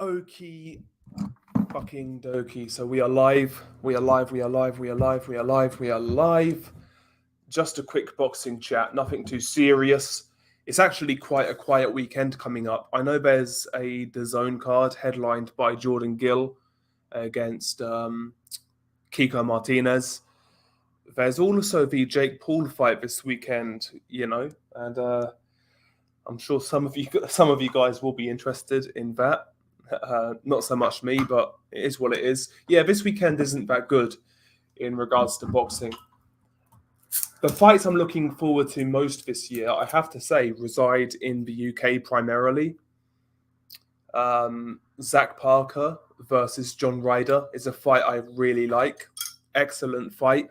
Okie fucking dokie. So we are live. We are live. We are live. We are live. We are live. We are live. Just a quick boxing chat. Nothing too serious. It's actually quite a quiet weekend coming up. I know there's a DAZN card headlined by Jordan Gill against Kiko Martinez. There's also the Jake Paul fight this weekend, and I'm sure some of you guys will be interested in that. Not so much me, but it is what it is. Yeah, this weekend isn't that good in regards to boxing. The fights I'm looking forward to most this year, I have to say, reside in the UK primarily. Zach Parker versus John Ryder is a fight I really like. Excellent fight.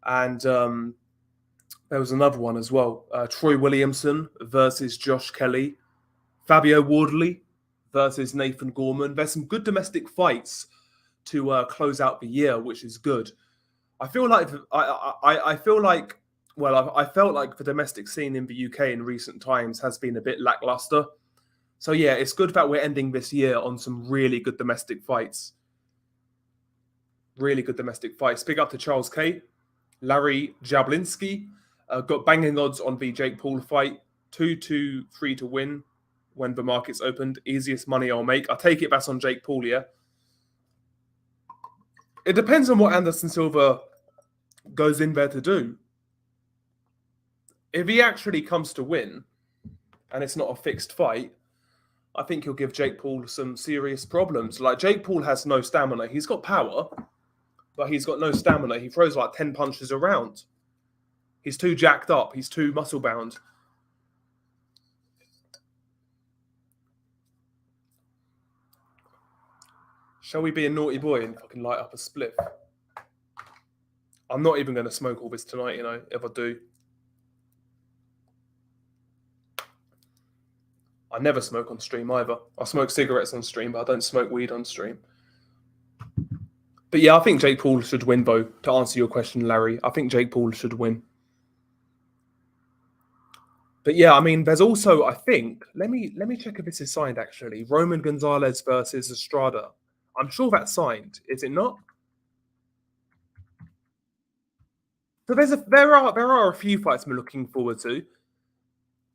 And there was another one as well. Troy Williamson versus Josh Kelly. Fabio Wardley versus Nathan Gorman. There's some good domestic fights to close out the year, which is good. I feel like I felt like the domestic scene in the UK in recent times has been a bit lackluster. So yeah, it's good that we're ending this year on some really good domestic fights. Really good domestic fights. Big up to Charles K. Larry Jablinski got banging odds on the Jake Paul fight. 2-2-3 to win when the market's opened. Easiest money I'll make. I take it that's on Jake Paul, yeah? It depends on what Anderson Silva goes in there to do. If he actually comes to win, and it's not a fixed fight, I think he'll give Jake Paul some serious problems. Like, Jake Paul has no stamina. He's got power, but he's got no stamina. He throws like 10 punches around. He's too jacked up. He's too muscle-bound. Shall we be a naughty boy and fucking light up a spliff? I'm not even going to smoke all this tonight, if I do. I never smoke on stream either. I smoke cigarettes on stream, but I don't smoke weed on stream. But yeah, I think Jake Paul should win, though, to answer your question, Larry. I think Jake Paul should win. But yeah, I mean, there's also, I think, let me check if this is signed, actually. Roman Gonzalez versus Estrada. I'm sure that's signed. Is it not? So there are a few fights I'm looking forward to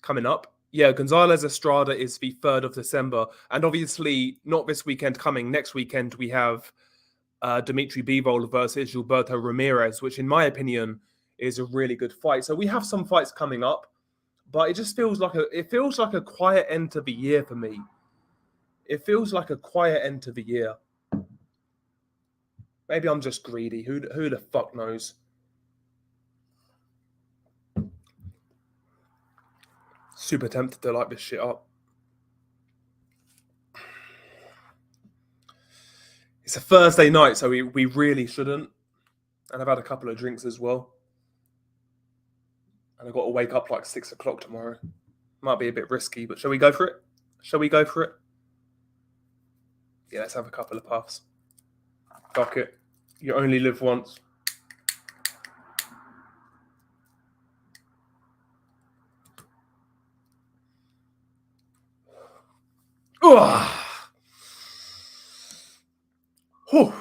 coming up. Yeah, Gonzalez Estrada is the 3rd of December. And obviously, not this weekend coming. Next weekend, we have Dimitri Bivol versus Gilberto Ramirez, which, in my opinion, is a really good fight. So we have some fights coming up, but it just feels like a quiet end to the year for me. It feels like a quiet end to the year. Maybe I'm just greedy. Who the fuck knows? Super tempted to light this shit up. It's a Thursday night, so we really shouldn't. And I've had a couple of drinks as well. And I've got to wake up like 6 o'clock tomorrow. Might be a bit risky, but shall we go for it? Shall we go for it? Yeah, let's have a couple of puffs. Fuck it. You only live once. Ugh. Whew.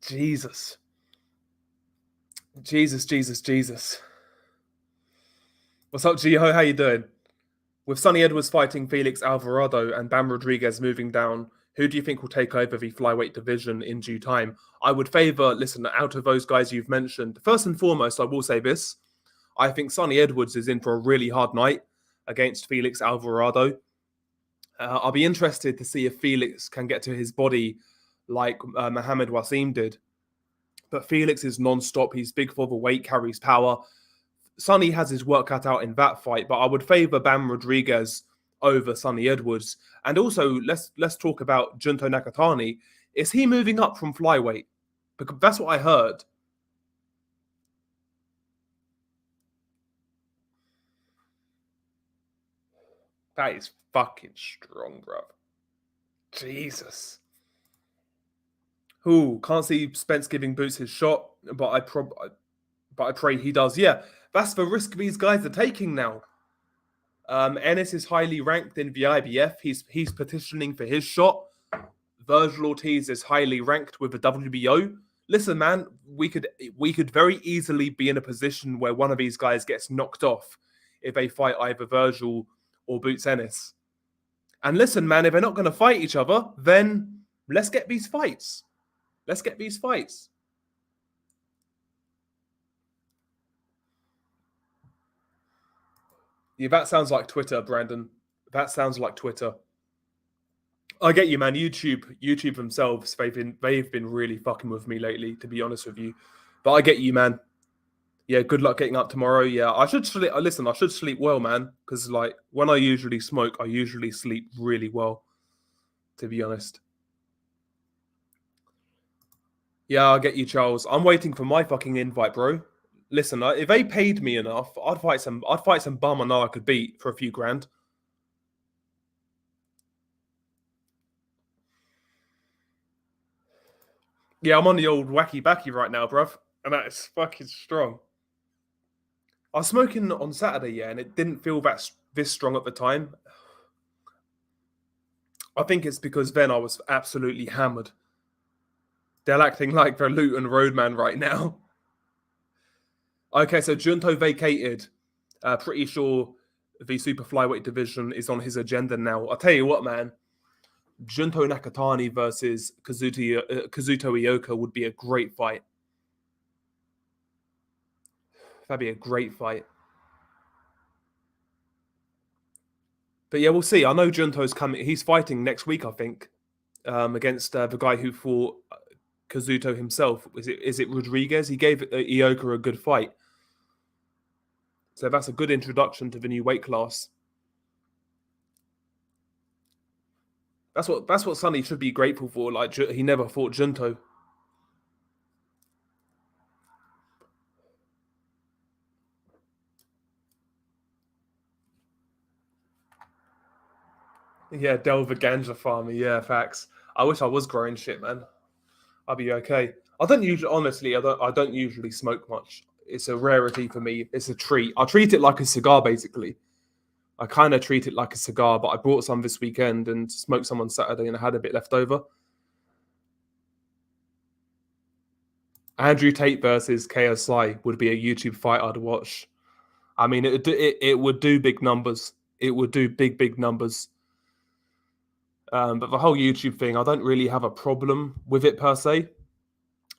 Jesus. What's up, Jiho? How you doing? With Sonny Edwards fighting Felix Alvarado and Bam Rodriguez moving down, who do you think will take over the flyweight division in due time? I would favour, listen, out of those guys you've mentioned, first and foremost, I will say this. I think Sonny Edwards is in for a really hard night against Felix Alvarado. I'll be interested to see if Felix can get to his body like Mohamed Wasim did. But Felix is non-stop. He's big for the weight, carries power. Sonny has his work cut out in that fight, but I would favour Bam Rodriguez over Sonny Edwards. And also, let's talk about Junto Nakatani. Is he moving up from flyweight? Because that's what I heard. That is fucking strong, bro. Jesus. Ooh, can't see Spence giving Boots his shot, but I pray he does. Yeah, that's the risk these guys are taking now. Ennis is highly ranked in the IBF. He's petitioning for his shot. Virgil Ortiz is highly ranked with the WBO. Listen, man, we could very easily be in a position where one of these guys gets knocked off if they fight either Virgil or Boots Ennis. And listen, man, if they're not going to fight each other, then let's get these fights. Let's get these fights. Yeah, that sounds like Twitter, Brandon. That sounds like Twitter. I get you, man. YouTube themselves, they've been really fucking with me lately, to be honest with you. But I get you, man. Yeah, good luck getting up tomorrow. Yeah, I should sleep. Listen, I should sleep well, man, because like when I usually smoke, I usually sleep really well, to be honest. Yeah, I get you, Charles. I'm waiting for my fucking invite, bro. Listen, if they paid me enough, I'd fight some bum I know I could beat for a few grand. Yeah, I'm on the old wacky backy right now, bruv, and that is fucking strong. I was smoking on Saturday, yeah, and it didn't feel this strong at the time. I think it's because then I was absolutely hammered. They're acting like they're Luton Roadman right now. Okay, so Junto vacated. Pretty sure the super flyweight division is on his agenda now. I'll tell you what, man. Junto Nakatani versus Kazuto Ioka would be a great fight. That'd be a great fight. But yeah, we'll see. I know Junto's coming. He's fighting next week, I think, against the guy who fought Kazuto himself. Is it Rodriguez? He gave Ioka a good fight. So that's a good introduction to the new weight class. That's what Sonny should be grateful for. Like, he never fought Junto. Yeah, Delver Ganja farmer. Yeah, facts. I wish I was growing shit, man. I'd be okay. I don't usually smoke much. It's a rarity for me. It's a treat. I treat it like a cigar, basically. I kind of treat it like a cigar, but I brought some this weekend and smoked some on Saturday, and I had a bit left over. Andrew Tate versus KSI would be a YouTube fight I'd watch. I mean, it would do big numbers. It would do big numbers. But the whole YouTube thing, I don't really have a problem with it per se.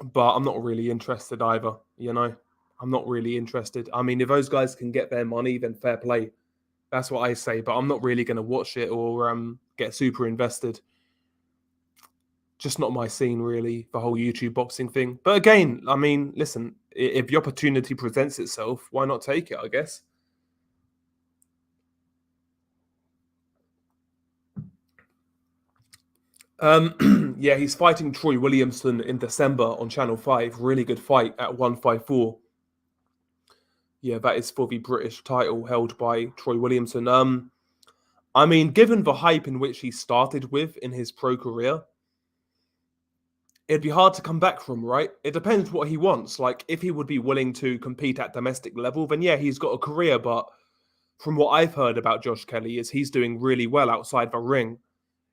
But I'm not really interested either, you know? I'm not really interested. I mean, if those guys can get their money, then fair play. That's what I say. But I'm not really going to watch it or get super invested. Just not my scene, really, the whole YouTube boxing thing. But again, I mean, listen, if the opportunity presents itself, why not take it, I guess? Yeah, he's fighting Troy Williamson in December on Channel 5. Really good fight at 154. Yeah, that is for the British title held by Troy Williamson. I mean, given the hype in which he started with in his pro career, it'd be hard to come back from, right? It depends what he wants. Like, if he would be willing to compete at domestic level, then yeah, he's got a career. But from what I've heard about Josh Kelly is he's doing really well outside the ring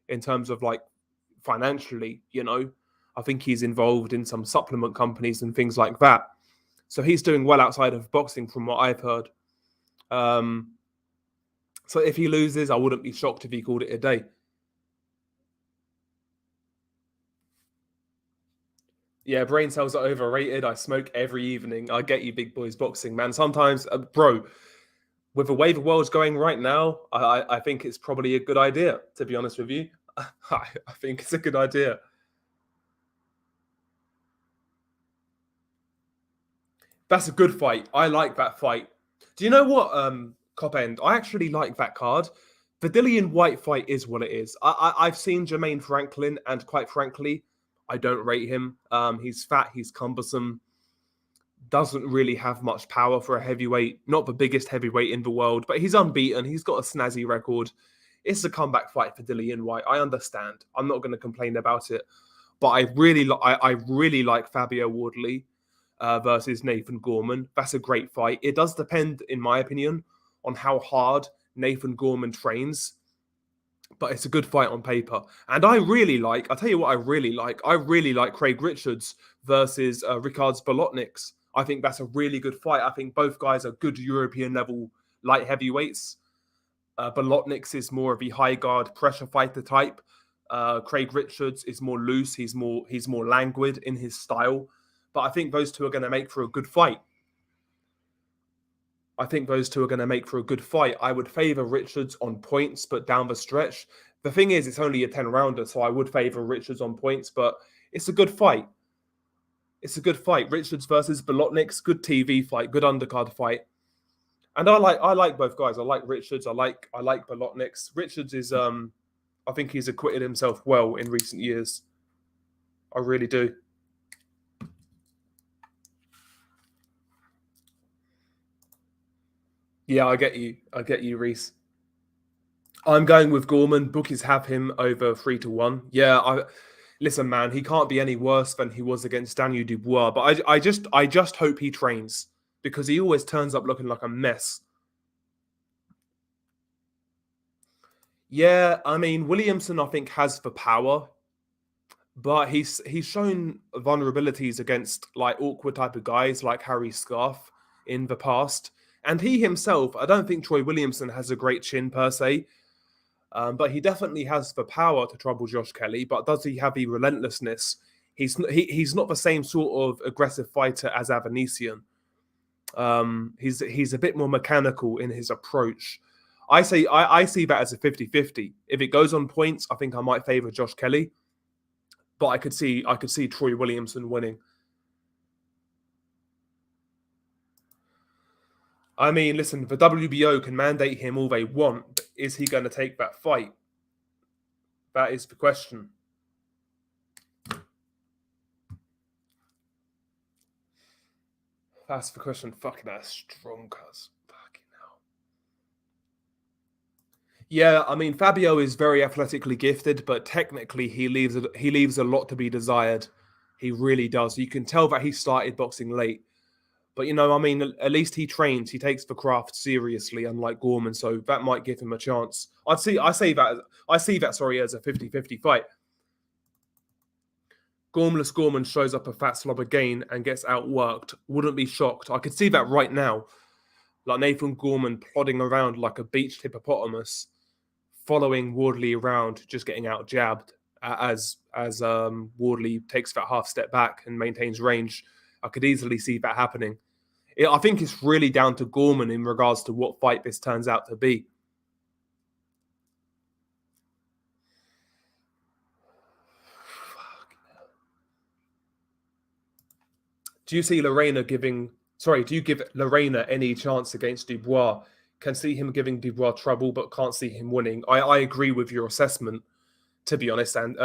in terms of like financially, you know. I think he's involved in some supplement companies and things like that. So he's doing well outside of boxing from what I've heard. So if he loses, I wouldn't be shocked if he called it a day. Yeah, brain cells are overrated. I smoke every evening. I get you, big boys boxing, man. Sometimes, bro, with the way the world's going right now, I think it's probably a good idea, to be honest with you. I think it's a good idea. That's a good fight. I like that fight. Do you know what, Cop End? I actually like that card. The Dillian White fight is what it is. I've seen Jermaine Franklin, and quite frankly, I don't rate him. He's fat, he's cumbersome, doesn't really have much power for a heavyweight. Not the biggest heavyweight in the world, but he's unbeaten. He's got a snazzy record. It's a comeback fight for Dillian White. I understand. I'm not going to complain about it. But I really like Fabio Wardley versus Nathan Gorman. That's a great fight. It does depend, in my opinion, on how hard Nathan Gorman trains, but it's a good fight on paper. And I'll tell you what I really like. I really like Craig Richards versus Ricards Bolotniks. I think that's a really good fight. I think both guys are good European level light heavyweights. Bolotniks is more of a high guard pressure fighter type. Craig Richards is more loose. He's more languid in his style. But I think those two are going to make for a good fight. I would favour Richards on points, but down the stretch. The thing is, it's only a 10-rounder, so I would favour Richards on points, but it's a good fight. Richards versus Bolotniks, good TV fight, good undercard fight. And I like both guys. I like Richards. I like Bolotniks. Richards is I think he's acquitted himself well in recent years. I really do. Yeah, I get you, Reese. I'm going with Gorman. Bookies have him over 3-1. Yeah, listen, man, he can't be any worse than he was against Daniel Dubois. But I just hope he trains, because he always turns up looking like a mess. Yeah, I mean, Williamson, I think, has the power, but he's shown vulnerabilities against like awkward type of guys like Harry Scarf in the past. And he himself, I don't think Troy Williamson has a great chin per se, but he definitely has the power to trouble Josh Kelly. But does he have the relentlessness? He's not the same sort of aggressive fighter as Avanesian. He's a bit more mechanical in his approach. I see that as a 50-50. If it goes on points, I think I might favour Josh Kelly, but I could see Troy Williamson winning. I mean, listen, the WBO can mandate him all they want, but is he going to take that fight? That is the question. That's the question. Fucking that's strong, cuz. Fucking hell. Yeah, I mean, Fabio is very athletically gifted, but technically he leaves a lot to be desired. He really does. You can tell that he started boxing late. But, you know, I mean, at least he trains. He takes the craft seriously, unlike Gorman. So that might give him a chance. I see that as a 50-50 fight. Gormless Gorman shows up a fat slob again and gets outworked. Wouldn't be shocked. I could see that right now. Like Nathan Gorman plodding around like a beached hippopotamus, following Wardley around, just getting out jabbed as Wardley takes that half step back and maintains range. I could easily see that happening. I think it's really down to Gorman in regards to what fight this turns out to be. Do you see do you give Lorena any chance against Dubois? Can see him giving Dubois trouble, but can't see him winning. I agree with your assessment, to be honest, and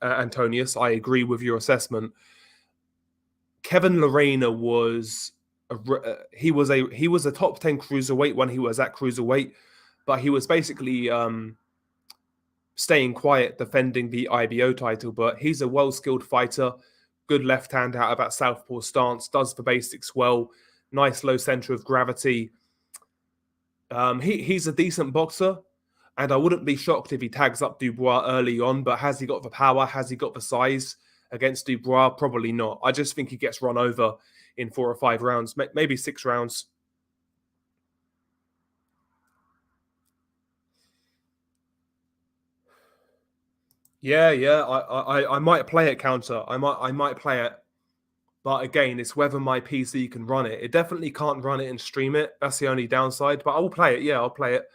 Antonius. I agree with your assessment. Kevin Lorena was he was a top 10 cruiserweight when he was at cruiserweight, but he was basically staying quiet, defending the IBO title. But he's a well-skilled fighter, good left hand out of that southpaw stance, does the basics well, nice low center of gravity. He's a decent boxer, and I wouldn't be shocked if he tags up Dubois early on. But has he got the power? Has he got the size? Against Dubois, probably not. I just think he gets run over in 4 or 5 rounds, maybe 6 rounds. Yeah. I might play it counter. I might play it, but again, it's whether my PC can run it. It definitely can't run it and stream it. That's the only downside. But I will play it. Yeah, I'll play it.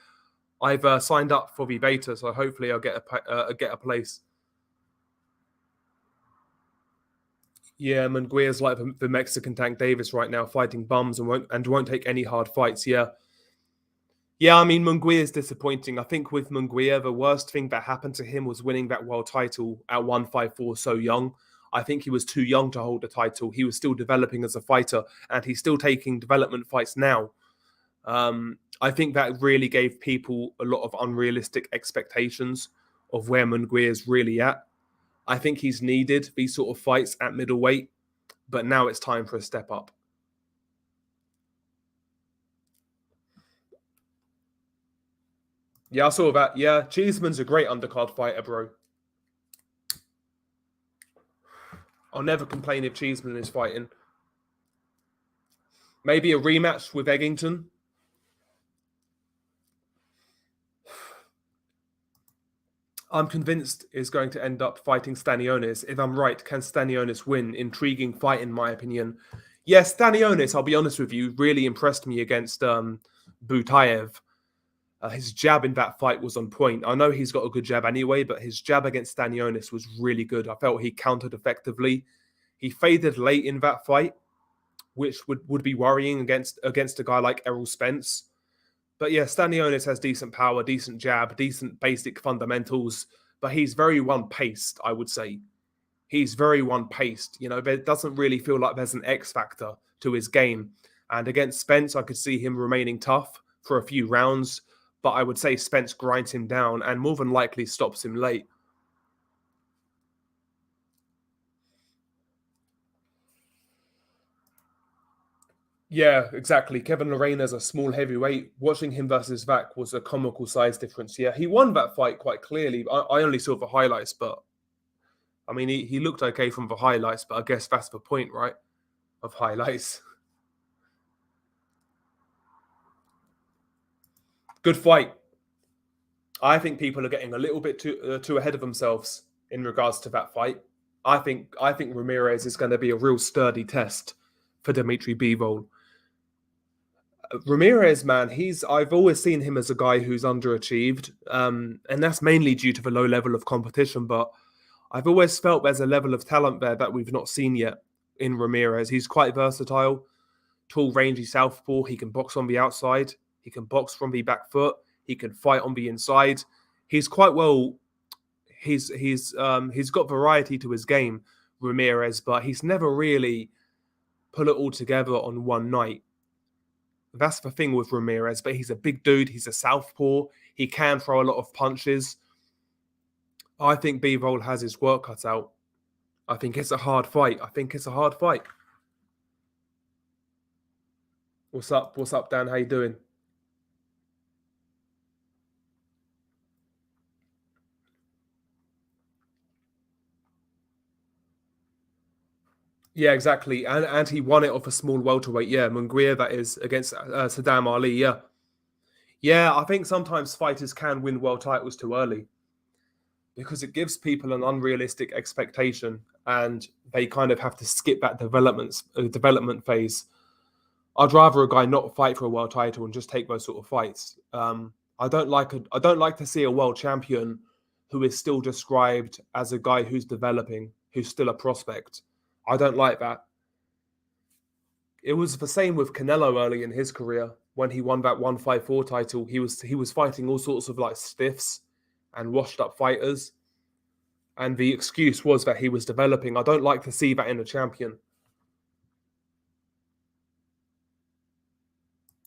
I've signed up for the beta, so hopefully I'll get a place. Yeah, Munguia's like the Mexican Tank Davis right now, fighting bums and won't take any hard fights. Yeah. Yeah, I mean, Munguia is disappointing. I think with Munguia, the worst thing that happened to him was winning that world title at 154 so young. I think he was too young to hold the title. He was still developing as a fighter, and he's still taking development fights now. I think that really gave people a lot of unrealistic expectations of where Munguia is really at. I think he's needed these sort of fights at middleweight, but now it's time for a step up. Yeah, I saw that. Yeah, Cheeseman's a great undercard fighter, bro. I'll never complain if Cheeseman is fighting. Maybe a rematch with Eggington. I'm convinced is going to end up fighting Stanionis. If I'm right, can Stanionis win? Intriguing fight, in my opinion. Yes, Stanionis, I'll be honest with you, really impressed me against Butayev. His jab in that fight was on point. I know he's got a good jab anyway, but his jab against Stanionis was really good. I felt he countered effectively. He faded late in that fight, which would be worrying against a guy like Errol Spence. But yeah, Stanionis has decent power, decent jab, decent basic fundamentals, but he's very one-paced, I would say. He's very one-paced. You know, there doesn't really feel like there's an X factor to his game. And against Spence, I could see him remaining tough for a few rounds, but I would say Spence grinds him down and more than likely stops him late. Yeah, exactly. Kevin Lorena's a small heavyweight. Watching him versus Vac was a comical size difference. Yeah, he won that fight quite clearly. I only saw the highlights, but I mean, he looked okay from the highlights, but I guess that's the point, right? Of highlights. Good fight. I think people are getting a little bit too ahead of themselves in regards to that fight. I think Ramirez is going to be a real sturdy test for Dimitri Bivol. Ramirez, man, I've always seen him as a guy who's underachieved, and that's mainly due to the low level of competition. But I've always felt there's a level of talent there that we've not seen yet in Ramirez. He's quite versatile, tall, rangy southpaw. He can box on the outside. He can box from the back foot. He can fight on the inside. He's quite well. He's got variety to his game, Ramirez, but he's never really put it all together on one night. That's the thing with Ramirez, but he's a big dude. He's a southpaw. He can throw a lot of punches. I think Bivol has his work cut out. I think it's a hard fight. What's up? What's up, Dan? How you doing? Yeah, exactly. And he won it off a small welterweight. Yeah, Munguia, that is, against Saddam Ali. Yeah. Yeah, I think sometimes fighters can win world titles too early because it gives people an unrealistic expectation and they kind of have to skip that development phase. I'd rather a guy not fight for a world title and just take those sort of fights. I don't like to see a world champion who is still described as a guy who's developing, who's still a prospect. I don't like that. It was the same with Canelo early in his career when he won that 154 title. He was fighting all sorts of like stiffs and washed up fighters, and the excuse was that he was developing. I don't like to see that in a champion.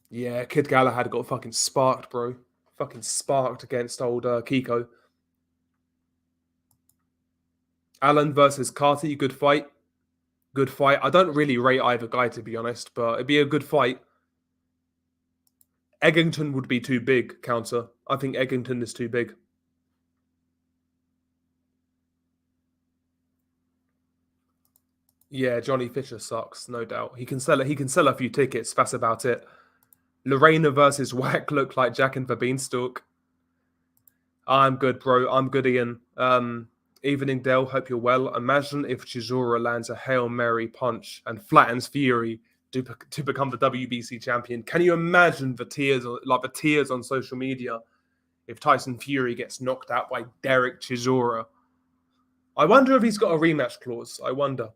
Yeah, Kid Galahad got fucking sparked, bro. Fucking sparked against old Kiko. Allen versus Carty, good fight. Good fight. I don't really rate either guy, to be honest, but it'd be a good fight. Eggington would be too big, counter. I think Eggington is too big. Yeah, Johnny Fisher sucks, no doubt. He can sell a few tickets, that's about it. Lorena versus Wack look like Jack and the Beanstalk. I'm good, bro. I'm good, Ian. Evening, Dale. Hope you're well. Imagine if Chisora lands a Hail Mary punch and flattens Fury to become the WBC champion. Can you imagine the tears on social media if Tyson Fury gets knocked out by Derek Chisora? I wonder if he's got a rematch clause. I wonder.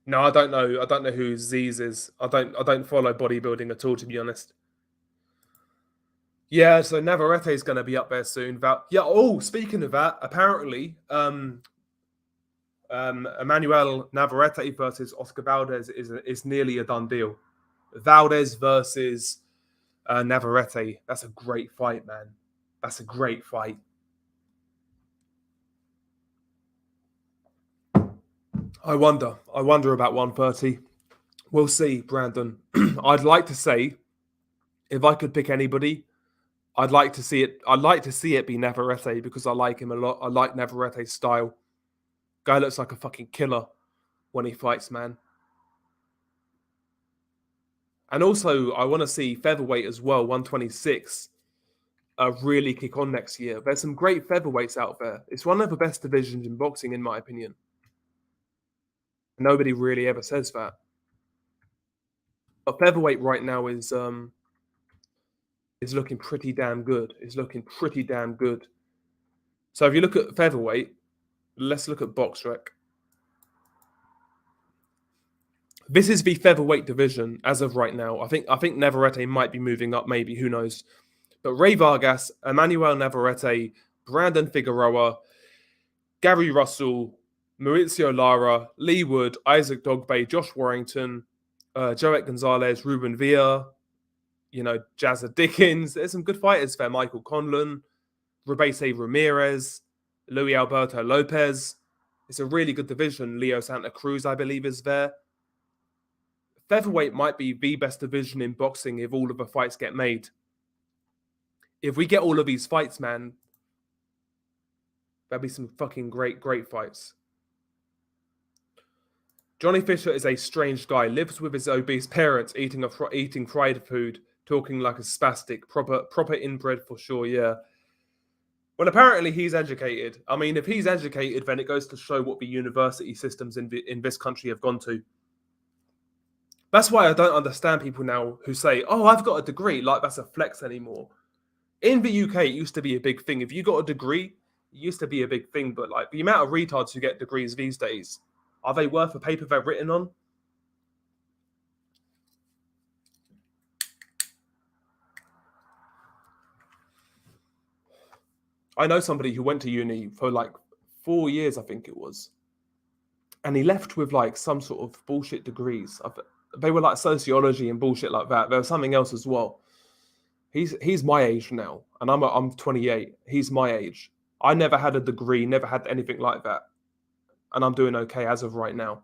No, I don't know. I don't know who Z's is. I don't follow bodybuilding at all, to be honest. Yeah, so Navarrete is going to be up there soon. Yeah. Oh, speaking of that, apparently, Emmanuel Navarrete versus Oscar Valdez is nearly a done deal. Valdez versus Navarrete. That's a great fight, man. That's a great fight. I wonder. I wonder about 130. We'll see, Brandon. I'd like to say, if I could pick anybody, I'd like to see it. I'd like to see it be Navarrete because I like him a lot. I like Navarrete's style. Guy looks like a fucking killer when he fights, man. And also, I want to see featherweight as well, 126, really kick on next year. There's some great featherweights out there. It's one of the best divisions in boxing, in my opinion. Nobody really ever says that. But featherweight right now is looking pretty damn good. It's looking pretty damn good. So if you look at featherweight, let's look at BoxRec. This is the featherweight division as of right now. I think Navarrete might be moving up, maybe, who knows. But Ray Vargas, Emmanuel Navarrete, Brandon Figueroa, Gary Russell, Mauricio Lara, Lee Wood, Isaac Dogbay, Josh Warrington, Joet Gonzalez, Ruben Villa, Jazza Dickens. There's some good fighters there. Michael Conlon, Rebese Ramirez, Luis Alberto Lopez. It's a really good division. Leo Santa Cruz, I believe, is there. Featherweight might be the best division in boxing if all of the fights get made. If we get all of these fights, man, there'll be some fucking great fights. Johnny Fisher is a strange guy. Lives with his obese parents, eating fried food, talking like a spastic. Proper inbred for sure, yeah. Well, apparently he's educated. I mean, if he's educated, then it goes to show what the university systems in this country have gone to. That's why I don't understand people now who say, "Oh, I've got a degree," like that's a flex anymore. In the UK, it used to be a big thing. If you got a degree, it used to be a big thing. But like the amount of retards who get degrees these days, are they worth the paper they're written on? I know somebody who went to uni for like 4 years, I think it was, and he left with like some sort of bullshit degrees. They were like sociology and bullshit like that. There was something else as well. He's my age now, and I'm 28. He's my age. I never had a degree, never had anything like that, and I'm doing okay as of right now.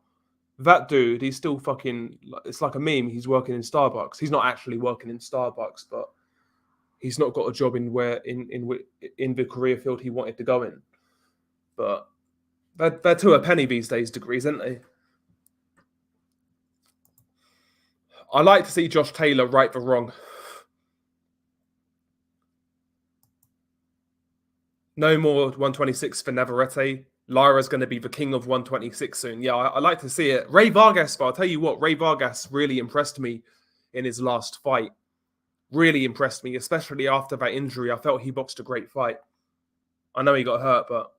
That dude, he's still fucking. It's like a meme. He's working in Starbucks. He's not actually working in Starbucks, but he's not got a job in the career field he wanted to go in. But they're to a penny these days, degrees, aren't they? I like to see Josh Taylor right the wrong. No more 126 for Navarrete. Lara's going to be the king of 126 soon. Yeah, I like to see it. Ray Vargas, but I'll tell you what, Ray Vargas really impressed me in his last fight. Really impressed me, especially after that injury. I felt he boxed a great fight. I know he got hurt, but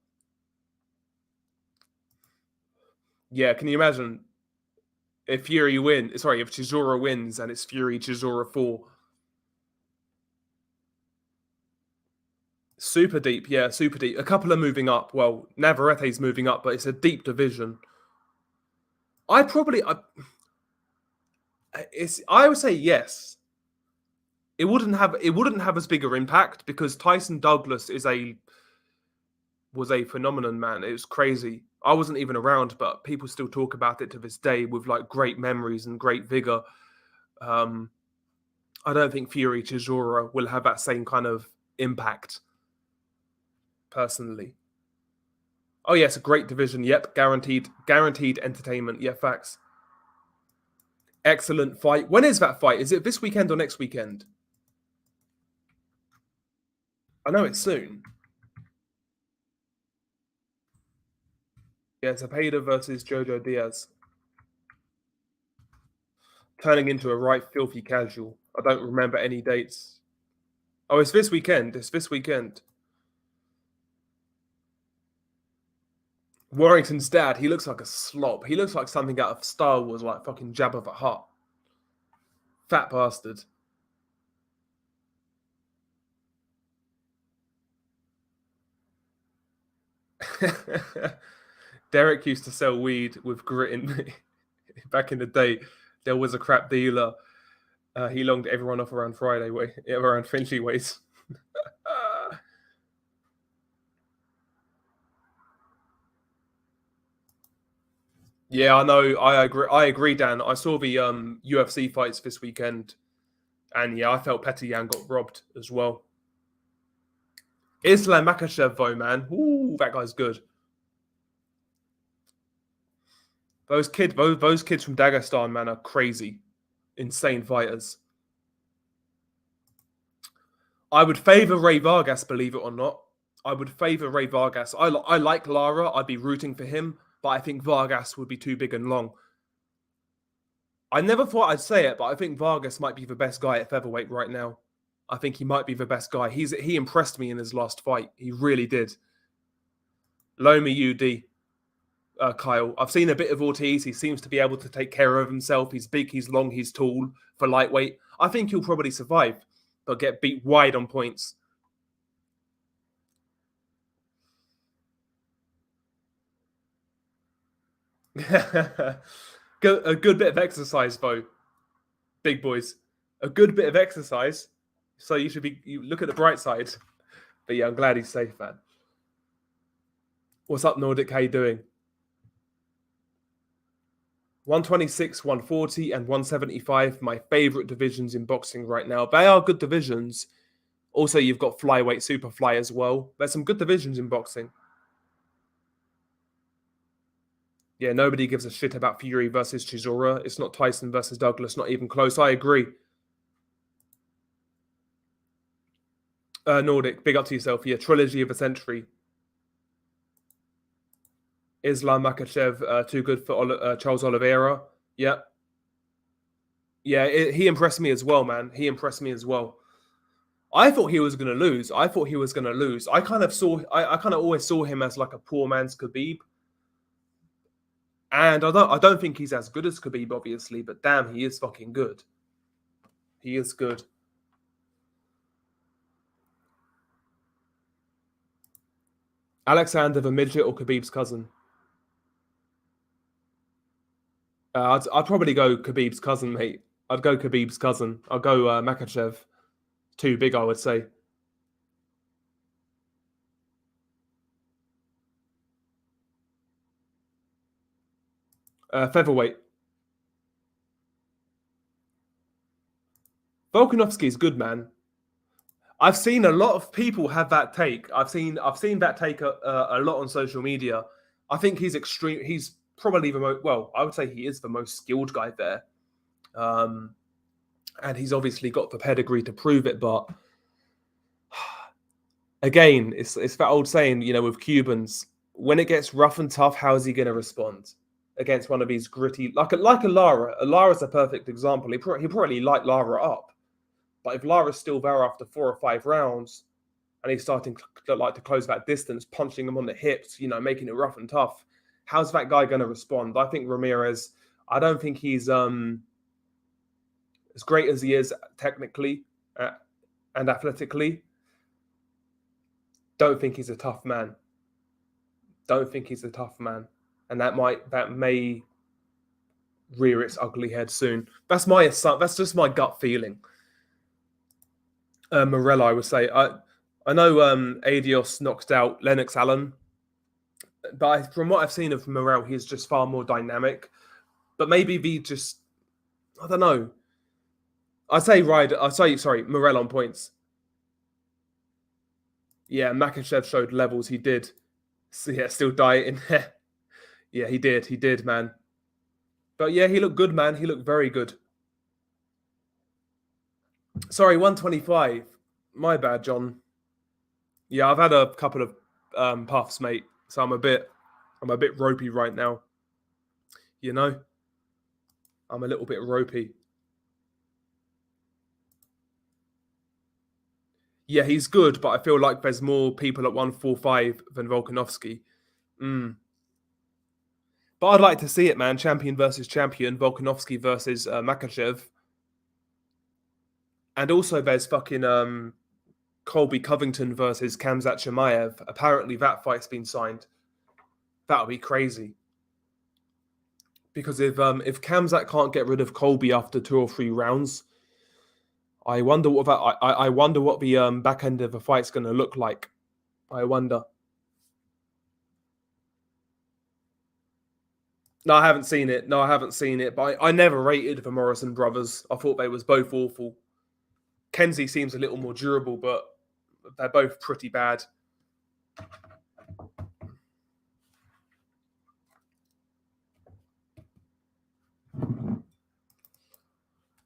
yeah, can you imagine if if Chisora wins and it's Fury Chisora 4? Super deep, yeah, super deep. A couple are moving up. Well, Navarrete's moving up, but it's a deep division. I would say yes. It wouldn't have as bigger impact because Tyson Douglas was a phenomenon, man. It was crazy. I wasn't even around, but people still talk about it to this day with like great memories and great vigor. I don't think Fury Chisora will have that same kind of impact, personally. Oh yeah, it's a great division. Yep, guaranteed entertainment. Yeah, facts. Excellent fight. When is that fight? Is it this weekend or next weekend? I know it's soon. Yeah, Zepeda versus Jojo Diaz. Turning into a right filthy casual. I don't remember any dates. Oh, it's this weekend. It's this weekend. Warrington's dad, he looks like a slob. He looks like something out of Star Wars, like fucking Jabba the Hutt. Fat bastard. Derek used to sell weed with grit in back in the day. There was a crap dealer. He longed everyone off around around Finchley ways. Yeah, I know. I agree. I agree, Dan. I saw the UFC fights this weekend, and yeah, I felt Petr Yan got robbed as well. Islam Makhachev, though, man, ooh, that guy's good. Those kids from Dagestan, man, are crazy, insane fighters. I would favor Ray Vargas, believe it or not. I would favor Ray Vargas. I like Lara. I'd be rooting for him, but I think Vargas would be too big and long. I never thought I'd say it, but I think Vargas might be the best guy at featherweight right now. I think he might be the best guy. He impressed me in his last fight. He really did. Lomi UD, Kyle. I've seen a bit of Ortiz. He seems to be able to take care of himself. He's big, he's long, he's tall for lightweight. I think he'll probably survive, but get beat wide on points. A good bit of exercise, though, big boys. A good bit of exercise. So you look at the bright side. But yeah, I'm glad he's safe, man. What's up, Nordic? How you doing? 126, 140, and 175, my favorite divisions in boxing right now. They are good divisions. Also, you've got flyweight, superfly as well. There's some good divisions in boxing. Yeah, nobody gives a shit about Fury versus Chisora. It's not Tyson versus Douglas, not even close. I agree. Nordic, big up to yourself. Yeah, trilogy of the century. Islam Makhachev, too good for Charles Oliveira. Yeah. Yeah, he impressed me as well, man. He impressed me as well. I thought he was going to lose. I kind of always saw him as like a poor man's Khabib. And I don't think he's as good as Khabib, obviously, but damn, he is fucking good. He is good. Alexander the Midget or Khabib's cousin? I'd probably go Khabib's cousin, mate. I'd go Khabib's cousin. I'll go Makhachev. Too big, I would say. Featherweight. Volkanovski is good, man. I've seen a lot of people have that take. I've seen that take a lot on social media. I think he's extreme. He's probably the most. Well, I would say he is the most skilled guy there, and he's obviously got the pedigree to prove it. But again, it's that old saying, you know, with Cubans, when it gets rough and tough, how is he going to respond against one of these gritty, like a Lara? A Lara's a perfect example. He probably light Lara up. But if Lara's still there after 4 or 5 rounds and he's starting to close that distance, punching him on the hips, you know, making it rough and tough, how's that guy going to respond? I think Ramirez, I don't think he's as great as he is technically and athletically. Don't think he's a tough man. And that may rear its ugly head soon. That's just my gut feeling. Morello, I would say. I know Adios knocked out Lennox Allen, but from what I've seen of Morel, he's just far more dynamic. But maybe I don't know. Morel on points. Yeah, Makhachev showed levels. He did. So, yeah, still dieting. Yeah, he did, man. But yeah, he looked good, man. He looked very good. Sorry, 125. My bad, John. Yeah, I've had a couple of puffs, mate. So I'm a bit ropey right now. You know, I'm a little bit ropey. Yeah, he's good, but I feel like there's more people at 145 than Volkanovski. But I'd like to see it, man. Champion versus champion. Volkanovski versus Makhachev. And also there's fucking Colby Covington versus Khamzat Chimaev. Apparently that fight's been signed. That would be crazy. Because if Khamzat can't get rid of Colby after 2 or 3 rounds, I wonder what the back end of the fight's going to look like. I wonder. No, I haven't seen it. No, I haven't seen it. But I never rated the Morrison brothers. I thought they was both awful. Kenzie seems a little more durable, but they're both pretty bad.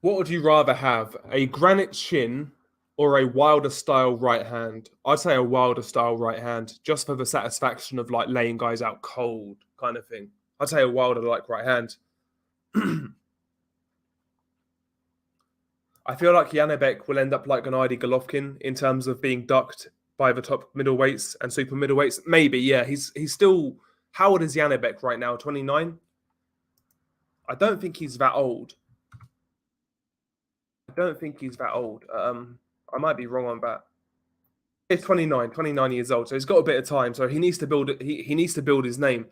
What would you rather have? A granite chin or a Wilder style right hand? I'd say a Wilder style right hand, just for the satisfaction of like laying guys out cold kind of thing. I'd say a Wilder like right hand. I feel like Janibek will end up like Gennady Golovkin in terms of being ducked by the top middleweights and super middleweights. Maybe, yeah. He's still. How old is Janibek right now? 29? I don't think he's that old. I don't think he's that old. I might be wrong on that. He's 29 years old, so he's got a bit of time. So he needs to build it. He needs to build his name.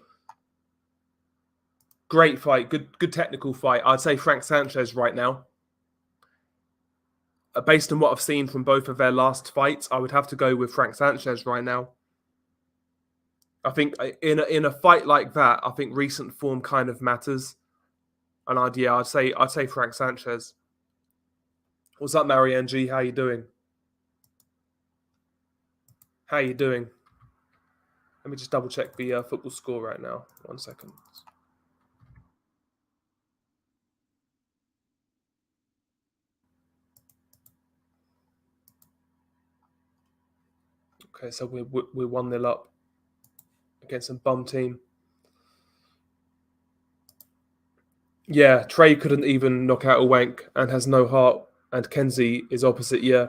Great fight, good technical fight. I'd say Frank Sanchez right now. Based on what I've seen from both of their last fights, I would have to go with Frank Sanchez right now. I think in a fight like that, I think recent form kind of matters. And I'd say Frank Sanchez. What's up, Marianne G? How you doing? How you doing? Let me just double check the football score right now. 1 second. Okay, so we're 1-0 up against a bum team. Yeah, Trey couldn't even knock out a wank and has no heart. And Kenzie is opposite. Yeah,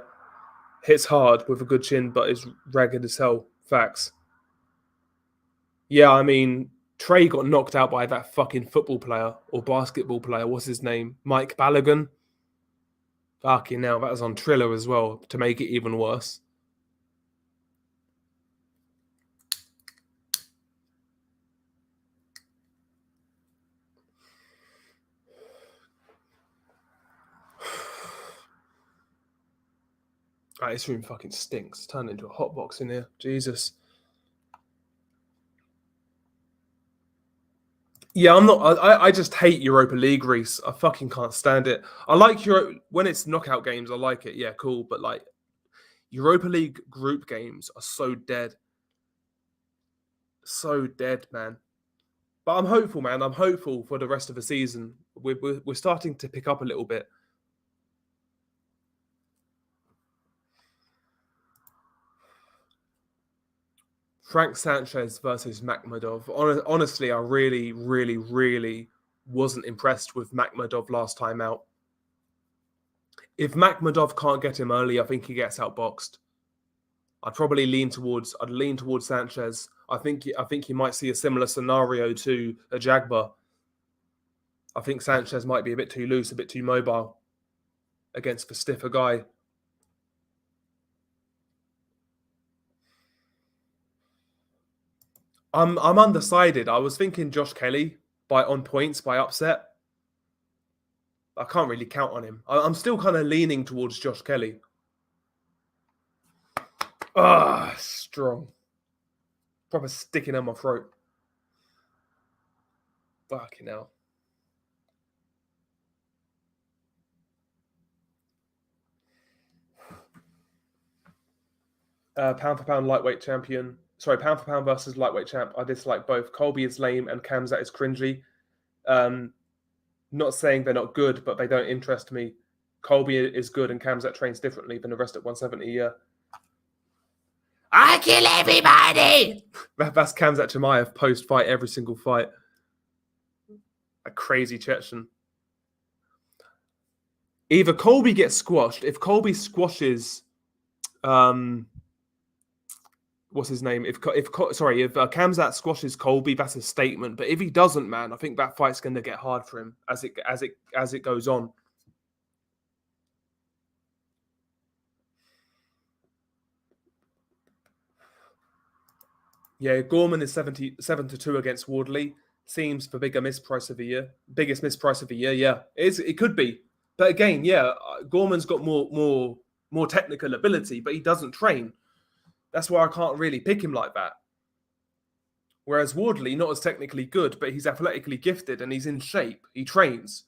hits hard with a good chin, but is ragged as hell. Facts. Yeah, I mean, Trey got knocked out by that fucking football player or basketball player. What's his name? Mike Balogun. Fucking hell, that was on Triller as well to make it even worse. This room fucking stinks. It's turned into a hot box in here. Jesus. Yeah, I'm not. I just hate Europa League, Reese. I fucking can't stand it. I like when it's knockout games. I like it. Yeah, cool. But like Europa League group games are so dead, man. But I'm hopeful, man. I'm hopeful for the rest of the season. We're starting to pick up a little bit. Frank Sanchez versus Makhmudov. Honestly, I really, really, really wasn't impressed with Makhmudov last time out. If Makhmudov can't get him early, I think he gets outboxed. I'd lean towards Sanchez. I think you might see a similar scenario to a Jagba. I think Sanchez might be a bit too loose, a bit too mobile against the stiffer guy. I'm undecided. I was thinking Josh Kelly on points by upset. I can't really count on him. I'm still kind of leaning towards Josh Kelly. Strong. Proper sticking in my throat. Fucking hell. Pound for pound lightweight champion. Sorry, pound for pound versus lightweight champ. I dislike both. Colby is lame and Khamzat is cringy. Not saying they're not good, but they don't interest me. Colby is good and Khamzat trains differently than the rest at 170. Yeah. I kill everybody! That's Khamzat Chimaev post-fight, every single fight. A crazy Chechen. Either Colby gets squashed. If Colby squashes... what's his name? If Khamzat squashes Colby, that's a statement. But if he doesn't, man, I think that fight's going to get hard for him as it goes on. Yeah, Gorman is 77-2 against Wardley. Seems the biggest misprice of the year. Yeah, it could be. But again, yeah, Gorman's got more technical ability, but he doesn't train. That's why I can't really pick him like that. Whereas Wardley, not as technically good, but he's athletically gifted and he's in shape. He trains.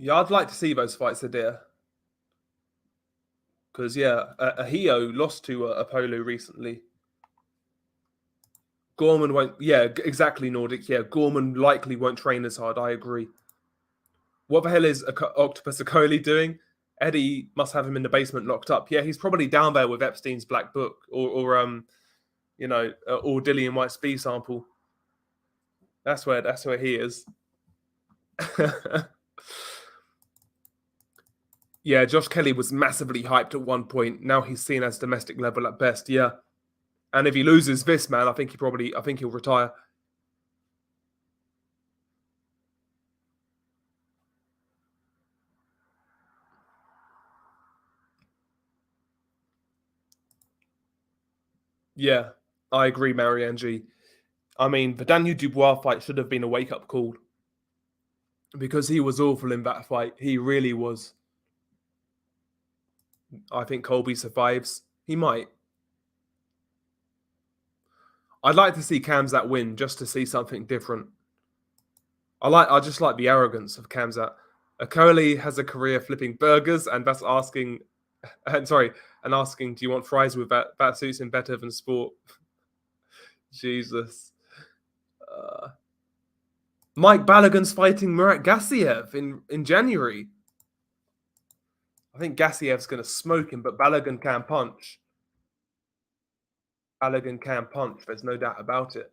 Yeah, I'd like to see those fights, Adir. Because, yeah, Ahio lost to Apollo recently. Gorman won't... Yeah, exactly, Nordic. Yeah, Gorman likely won't train as hard. I agree. What the hell is Octopus Okoli doing? Eddie must have him in the basement locked up. Yeah, he's probably down there with Epstein's Black Book or Dillian White's B sample. That's where he is. Yeah, Josh Kelly was massively hyped at one point. Now he's seen as domestic level at best. Yeah, and if he loses this, man, I think he'll retire. Yeah, I agree, Marianne G. I mean, the Daniel Dubois fight should have been a wake-up call because he was awful in that fight. He really was. I think Colby survives. He might. I'd like to see Khamzat win just to see something different. I just like the arrogance of Khamzat. Okoli has a career flipping burgers, and that's asking, and asking, do you want fries with that? That suits him better than sport. Jesus. Mike Balogun's fighting Murat Gassiev in January. I think Gassiev's going to smoke him, but Balogun can punch. Balogun can punch. There's no doubt about it.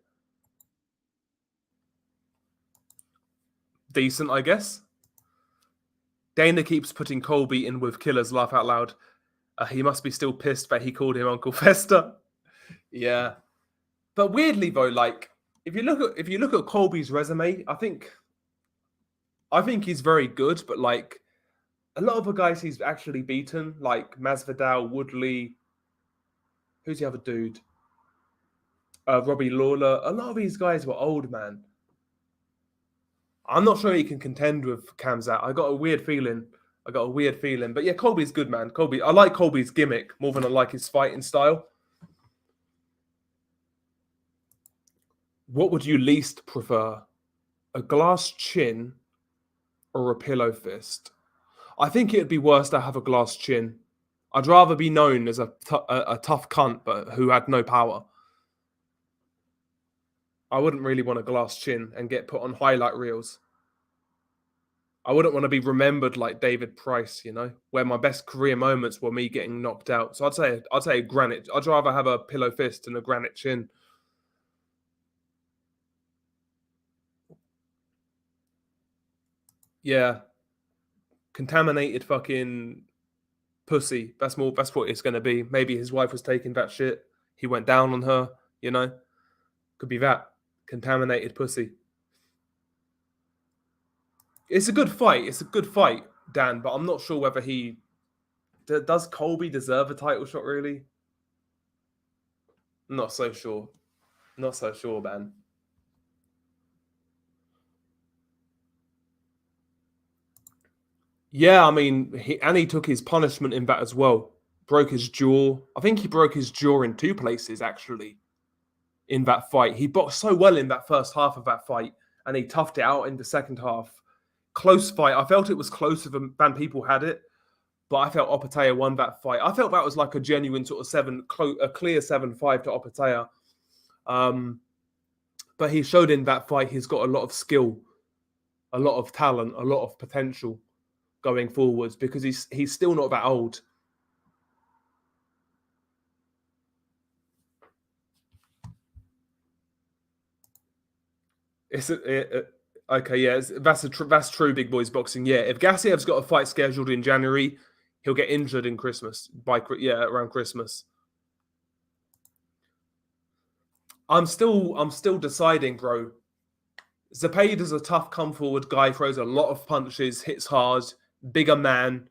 Decent, I guess. Dana keeps putting Colby in with Killers. Laugh out loud. He must be still pissed that he called him Uncle Fester. Yeah, but weirdly though, like if you look at Colby's resume, I think he's very good. But like a lot of the guys he's actually beaten, like Masvidal, Woodley, who's the other dude? Robbie Lawler. A lot of these guys were old, man. I'm not sure he can contend with Khamzat. I got a weird feeling. But yeah, Colby's good, man. I like Colby's gimmick more than I like his fighting style. What would you least prefer? A glass chin or a pillow fist? I think it'd be worse to have a glass chin. I'd rather be known as a tough cunt, but who had no power. I wouldn't really want a glass chin and get put on highlight reels. I wouldn't want to be remembered like David Price, where my best career moments were me getting knocked out. So I'd say a granite. I'd rather have a pillow fist than a granite chin. Yeah. Contaminated fucking pussy. That's what it's going to be. Maybe his wife was taking that shit. He went down on her, Could be that. Contaminated pussy. It's a good fight. Dan, but I'm not sure whether does Colby deserve a title shot, really? Not so sure, man. Yeah, I mean, he took his punishment in that as well. Broke his jaw. I think he broke his jaw in two places, actually, in that fight. He boxed so well in that first half of that fight, and he toughed it out in the second half. Close fight. I felt it was closer than people had it, but I felt Opetaia won that fight. I felt that was like a genuine sort of a clear 7-5 to Opetaia. But he showed in that fight he's got a lot of skill, a lot of talent, a lot of potential going forwards because he's still not that old. Okay, yeah, that's true. Big boys boxing. Yeah, if Gassiev's got a fight scheduled in January, he'll get injured in Christmas around Christmas. I'm still deciding, bro. Zepader's a tough come forward guy, throws a lot of punches, hits hard, bigger man,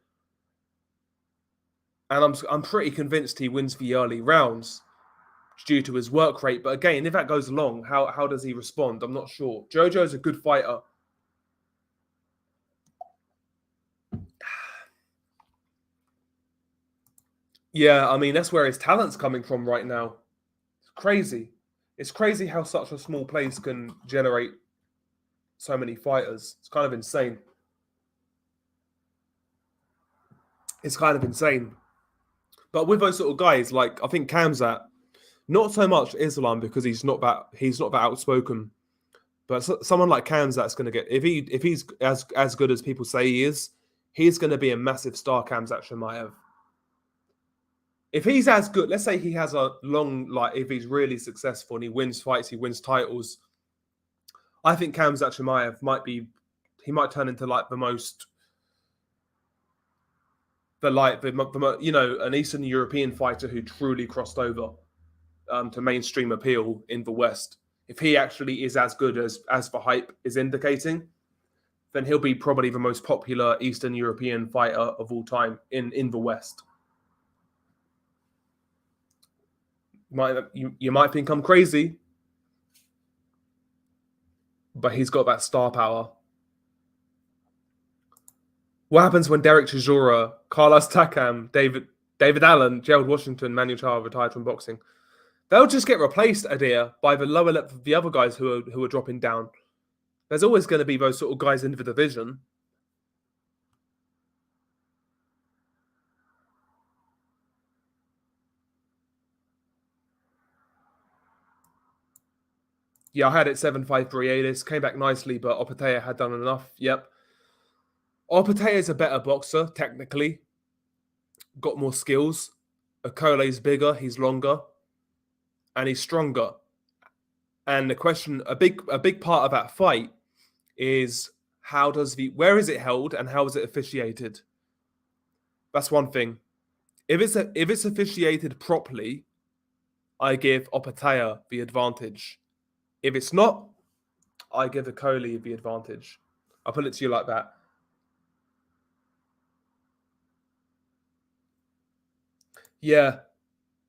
and I'm pretty convinced he wins the early rounds. due to his work rate. But again, if that goes along, how does he respond? I'm not sure. Jojo's a good fighter. Yeah, I mean, that's where his talent's coming from right now. It's crazy. It's crazy how such a small place can generate so many fighters. It's kind of insane. It's kind of insane. But with those sort of guys, like I think Khamzat, not so much Islam because he's not that outspoken. But someone like Khamzat's going to get if he's as good as people say he is, he's going to be a massive star. Khamzat Chimaev. If he's as good, let's say he has a long if he's really successful and he wins fights, he wins titles. I think Khamzat Chimaev might turn into like the most. An Eastern European fighter who truly crossed over to mainstream appeal in the West. If he actually is as good as the hype is indicating, then he'll be probably the most popular Eastern European fighter of all time in the West. You might think I'm crazy, but he's got that star power. What happens when Derek Chisora, Carlos Takam, David Allen, Gerald Washington, Manuel Charr retired from boxing? They'll just get replaced, Adir, by the lower level, the other guys who are dropping down. There's always going to be those sort of guys in the division. Yeah, I had it 7-5 Briedis. Came back nicely, but Opetaia had done enough. Yep. Opetaia is a better boxer, technically. Got more skills. Okole's bigger, he's longer, and he's stronger. And the question, a big part of that fight is where is it held and how is it officiated? That's one thing. If it's officiated properly, I give Opetaia the advantage. If it's not, I give Okole the advantage. I'll put it to you like that. Yeah.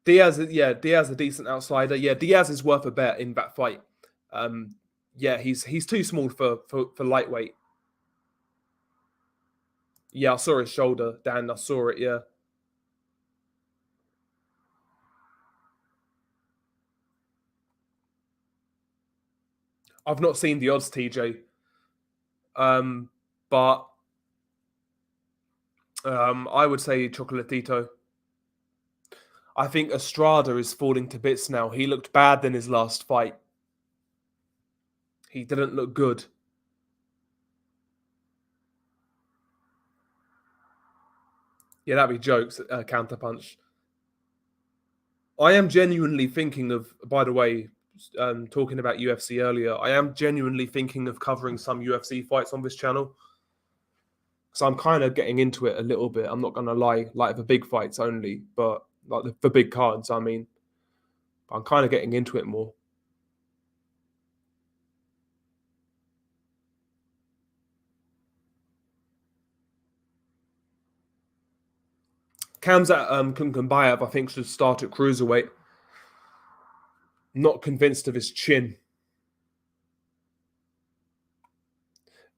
Diaz a decent outsider. Yeah, Diaz is worth a bet in that fight. Yeah, he's too small for lightweight. Yeah, I saw his shoulder, Dan. I saw it, yeah. I've not seen the odds, TJ. But I would say Chocolatito. I think Estrada is falling to bits now. He looked bad in his last fight. He didn't look good. Yeah, that'd be jokes, counterpunch. I am genuinely thinking of, by the way, talking about UFC earlier, I am genuinely thinking of covering some UFC fights on this channel. So I'm kind of getting into it a little bit. I'm not going to lie, like the big fights only, but like the big cards, I mean. I'm kind of getting into it more. Khamzat Kunkembayev, I think, should start at cruiserweight. Not convinced of his chin.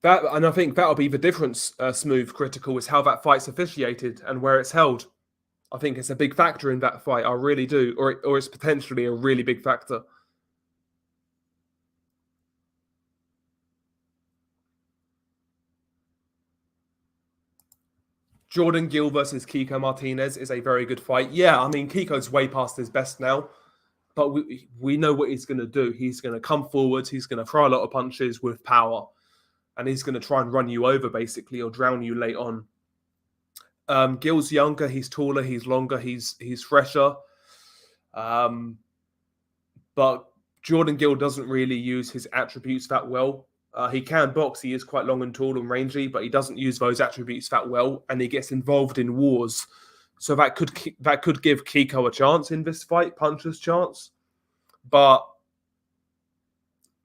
And I think that'll be the difference, Smooth Critical, is how that fight's officiated and where it's held. I think it's a big factor in that fight. I really do. Or it's potentially a really big factor. Jordan Gill versus Kiko Martinez is a very good fight. Yeah, I mean, Kiko's way past his best now. But we know what he's going to do. He's going to come forwards. He's going to throw a lot of punches with power. And he's going to try and run you over, basically, or drown you late on. Gill's younger. He's taller. He's longer. He's fresher. But Jordan Gill doesn't really use his attributes that well. He can box. He is quite long and tall and rangy, but he doesn't use those attributes that well. And he gets involved in wars. So that could give Kiko a chance in this fight, puncher's chance. But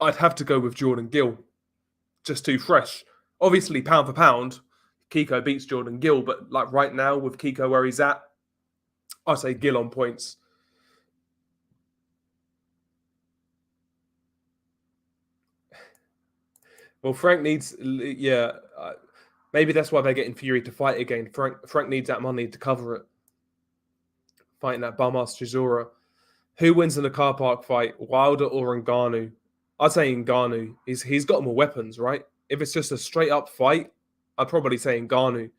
I'd have to go with Jordan Gill. Just too fresh. Obviously, pound for pound, Kiko beats Jordan Gill. But like right now, with Kiko where he's at, I say Gill on points. Well, Frank needs, yeah, maybe that's why they're getting Fury to fight again. Frank needs that money to cover it. Fighting that bum-ass Chisora. Who wins in a car park fight, Wilder or Ngannou? I'd say Ngannou. He's got more weapons, right? If it's just a straight up fight, I'd probably say Ngannou.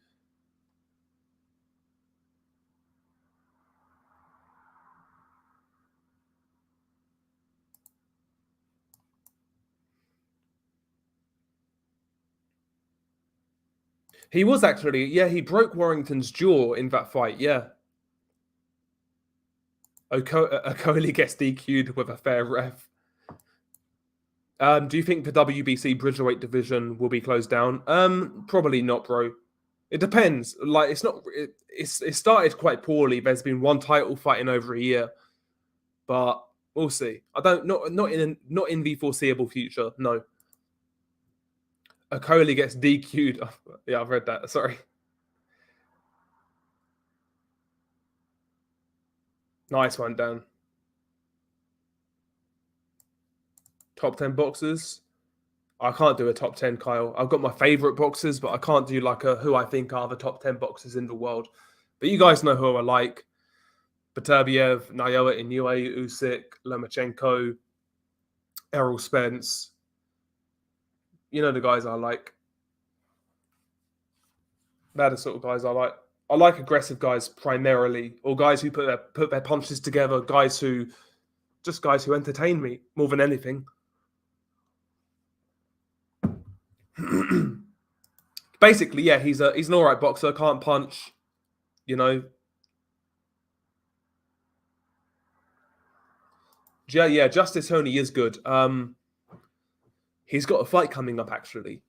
He was actually, yeah, he broke Warrington's jaw in that fight, yeah. Okolie gets DQ'd with a fair ref. Do you think the WBC Bridgerweight division will be closed down? Probably not, bro. It depends. Like, it's not. It started quite poorly. There's been one title fight in over a year, but we'll see. I don't not in the foreseeable future. No. Okolie gets DQ'd. Yeah, I've read that. Sorry. Nice one, Dan. Top 10 boxers. I can't do a top 10, Kyle. I've got my favorite boxers, but I can't do like a who I think are the top 10 boxers in the world. But you guys know who I like. Beterbiev, Naoya Inoue, Usyk, Lomachenko, Errol Spence. You know the guys I like. They're the sort of guys I like. I like aggressive guys primarily, or guys who put their punches together, guys who entertain me more than anything. Basically, yeah, he's an all right boxer, can't punch, you know. Yeah, Justice Honey is good. He's got a fight coming up actually.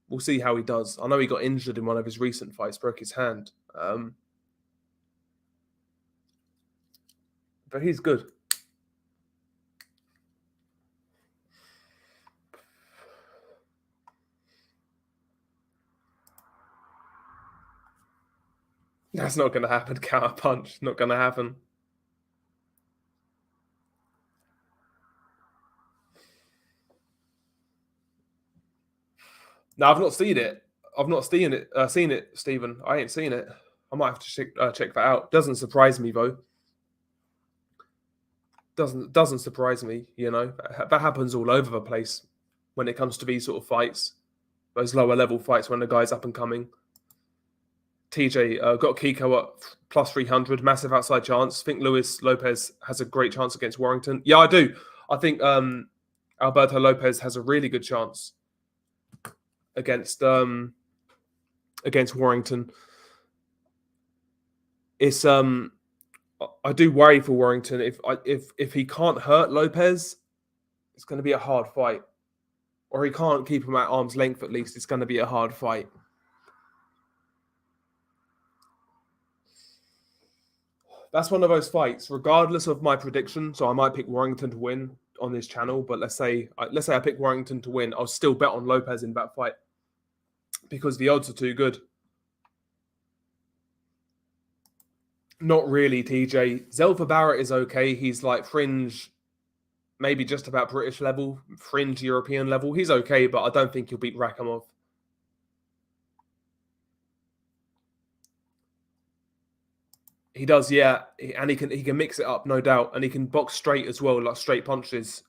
We'll see how he does. I know he got injured in one of his recent fights, broke his hand. But he's good. That's not going to happen. Counter punch, not going to happen. No, I've not seen it. I've not seen it, Stephen. I ain't seen it. I might have to check that out. Doesn't surprise me though. Doesn't surprise me. You know that happens all over the place when it comes to these sort of fights, those lower level fights when the guy's up and coming. TJ got Kiko at plus 300, massive outside chance. Think Luis Lopez has a great chance against Warrington. Yeah, I do. I think Alberto Lopez has a really good chance against Warrington. It's I do worry for Warrington. If he can't hurt Lopez, it's going to be a hard fight. Or he can't keep him at arm's length at least. It's going to be a hard fight. That's one of those fights, regardless of my prediction. So I might pick Warrington to win on this channel, but let's say I pick Warrington to win, I'll still bet on Lopez in that fight because the odds are too good. Not really, TJ. Zelfa Barrett is okay. He's like fringe, maybe just about British level, fringe European level. He's okay, but I don't think he'll beat Rakhimov. He does, yeah, and he can mix it up, no doubt, and he can box straight as well, like straight punches.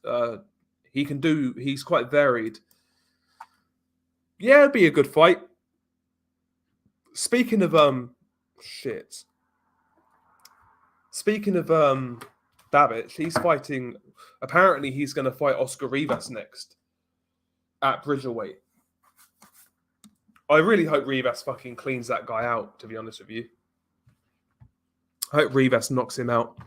He's quite varied. Yeah, it'd be a good fight. Speaking of shit. Speaking of Babic, he's fighting. Apparently, he's going to fight Oscar Rivas next at Bridgerweight. I really hope Rivas fucking cleans that guy out. To be honest with you. I hope Rivas knocks him out.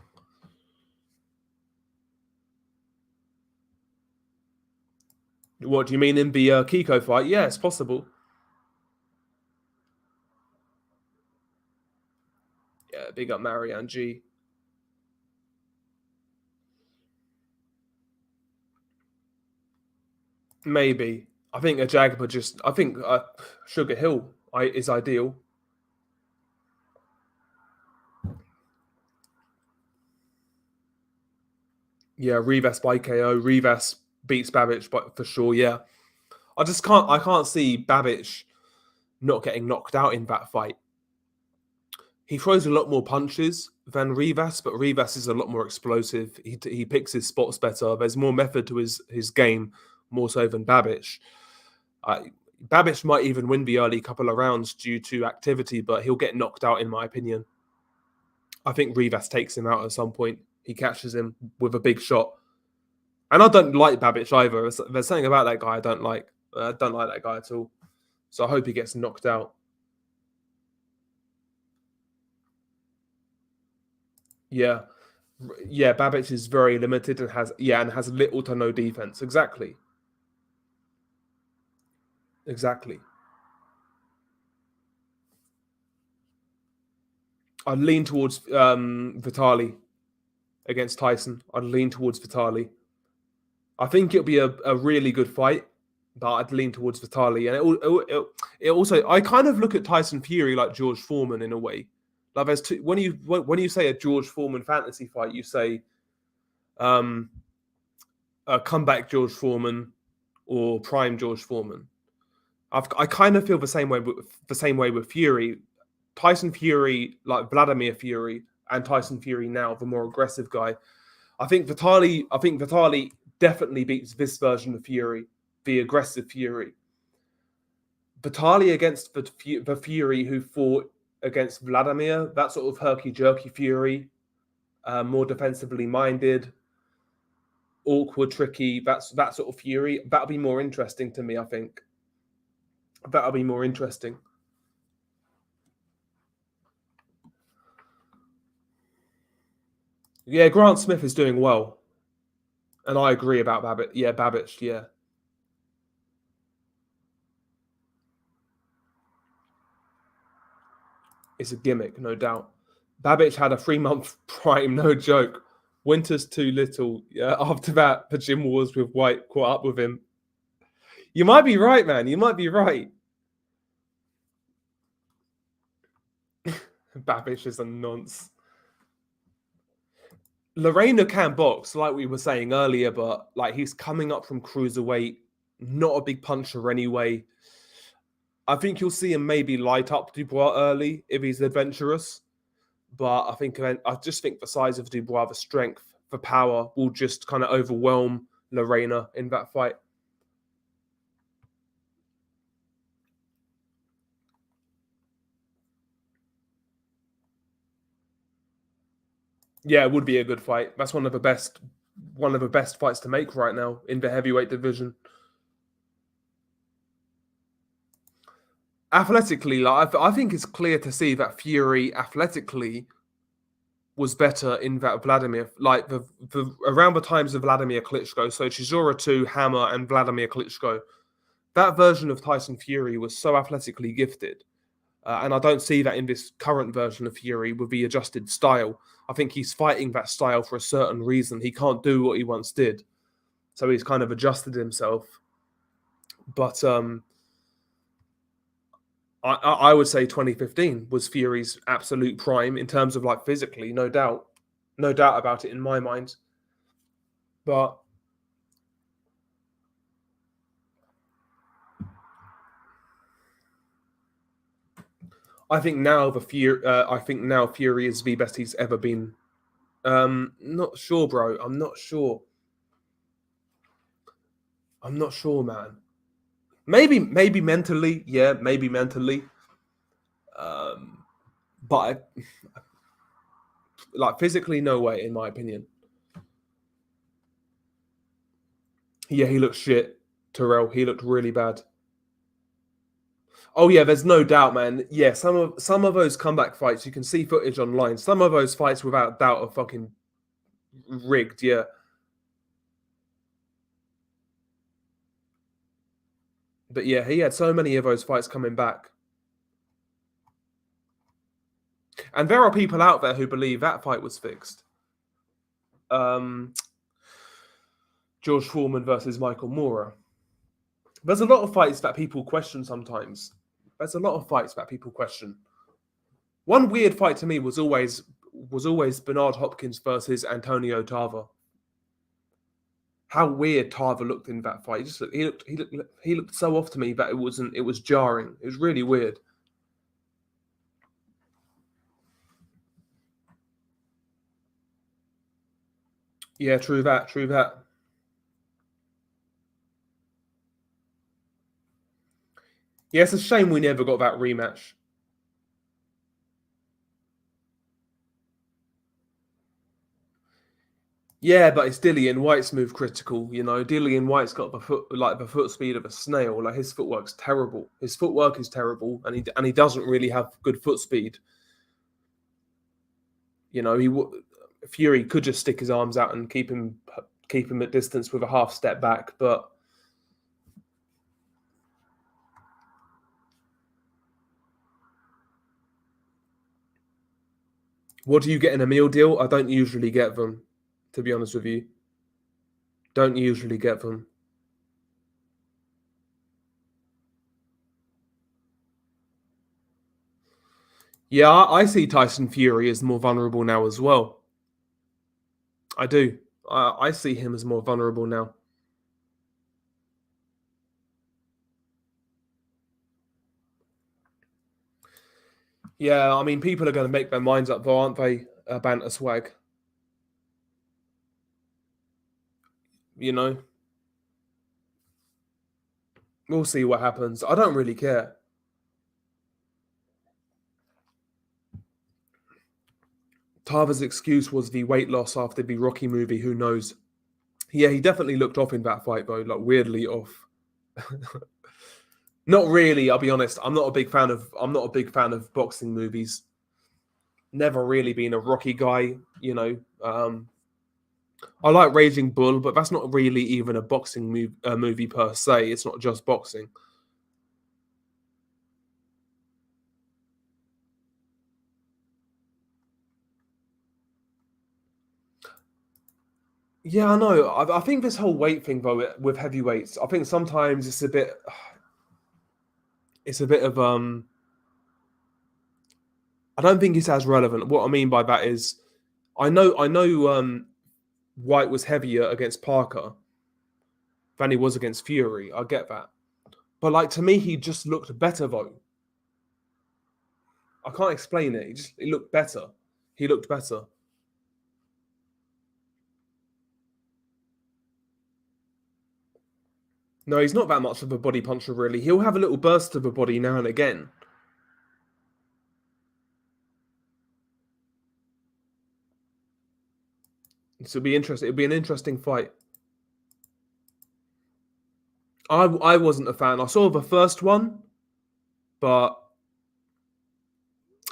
What do you mean in the Kiko fight? Yeah, it's possible. Yeah, big up Marianne G. Maybe. I think a Jagba just... I think Sugar Hill is ideal. Yeah, Rivas by KO. Rivas beats Babic for sure, yeah. I can't see Babic not getting knocked out in that fight. He throws a lot more punches than Rivas, but Rivas is a lot more explosive. He picks his spots better. There's more method to his game, more so than Babic. Babic might even win the early couple of rounds due to activity, but he'll get knocked out, in my opinion. I think Rivas takes him out at some point. He catches him with a big shot. And I don't like Babic either. There's something about that guy I don't like. I don't like that guy at all. So I hope he gets knocked out. Yeah. Yeah, Babic is very limited and has little to no defense. Exactly. I'd lean towards Vitali against Tyson. I'd lean towards Vitali. I think it'll be a really good fight, but I'd lean towards Vitali. And it also, I kind of look at Tyson Fury like George Foreman in a way. Like there's two, when you say a George Foreman fantasy fight, you say a comeback George Foreman or prime George Foreman. I kind of feel the same way with Fury. Tyson Fury, like Vladimir Fury, and Tyson Fury now, the more aggressive guy. I think Vitali definitely beats this version of Fury, the aggressive Fury. Vitali against the Fury who fought against Vladimir, that sort of herky-jerky Fury, more defensively minded, awkward, tricky, that sort of Fury, that'll be more interesting to me, I think. That'll be more interesting. Yeah, Grant Smith is doing well. And I agree about Babic. Yeah, Babic, yeah. It's a gimmick, no doubt. Babic had a 3-month prime, no joke. Winter's too little. Yeah, after that, the gym wars with White caught up with him. You might be right, man. You might be right. Babic is a nonce. Lorena can box, like we were saying earlier, but like he's coming up from cruiserweight, not a big puncher anyway. I think you'll see him maybe light up Dubois early if he's adventurous. But I just think the size of Dubois, the strength, the power will just kind of overwhelm Lorena in that fight. Yeah, it would be a good fight. That's one of the best fights to make right now in the heavyweight division. Athletically, like I think it's clear to see that Fury athletically was better in that Vladimir, like the around the times of Vladimir Klitschko. So Chisora 2, Hammer, and Vladimir Klitschko. That version of Tyson Fury was so athletically gifted. And I don't see that in this current version of Fury with the adjusted style. I think he's fighting that style for a certain reason. He can't do what he once did. So he's kind of adjusted himself. But I would say 2015 was Fury's absolute prime in terms of like physically, no doubt. No doubt about it in my mind. But I think now Fury is the best he's ever been. Not sure, bro. I'm not sure. Man. Maybe mentally, yeah, maybe mentally. But like physically, no way, in my opinion. Yeah, he looked shit. Terrell, he looked really bad. Oh yeah, there's no doubt, man. Yeah, some of those comeback fights, you can see footage online. Some of those fights, without doubt, are fucking rigged. Yeah. But yeah, he had so many of those fights coming back. And there are people out there who believe that fight was fixed. George Foreman versus Michael Moorer. There's a lot of fights that people question sometimes. One weird fight to me was always Bernard Hopkins versus Antonio Tarver. how weird Tarver looked in that fight. He looked so off to me that it was jarring. It was really weird. Yeah, true that, true that. Yeah, it's a shame we never got that rematch. Yeah, but it's Dillian White's move critical. You know, Dillian White's got the foot speed of a snail. Like his footwork's terrible. His footwork is terrible, and he doesn't really have good foot speed. You know, Fury could just stick his arms out and keep him at distance with a half step back, but what do you get in a meal deal? I don't usually get them, to be honest with you. Don't usually get them. Yeah, I see Tyson Fury as more vulnerable now as well. I do. I see him as more vulnerable now. Yeah, I mean, people are going to make their minds up, though, aren't they? Banter swag. You know, we'll see what happens. I don't really care. Tarver's excuse was the weight loss after the Rocky movie. Who knows? Yeah, he definitely looked off in that fight, though. Like weirdly off. Not really. I'll be honest. I'm not a big fan of. I'm not a big fan of boxing movies. Never really been a Rocky guy. You know. I like Raging Bull, but that's not really even a boxing movie per se. It's not just boxing. Yeah, I know. I think this whole weight thing, though, with heavyweights, I think sometimes it's a bit of I don't think it's as relevant. What I mean by that is, I know, White was heavier against Parker than he was against Fury. I get that, but like to me, he just looked better though. I can't explain it. He looked better. He looked better. No, he's not that much of a body puncher, really. He'll have a little burst of a body now and again. So it'll be interesting. It'll be an interesting fight. I wasn't a fan. I saw the first one, but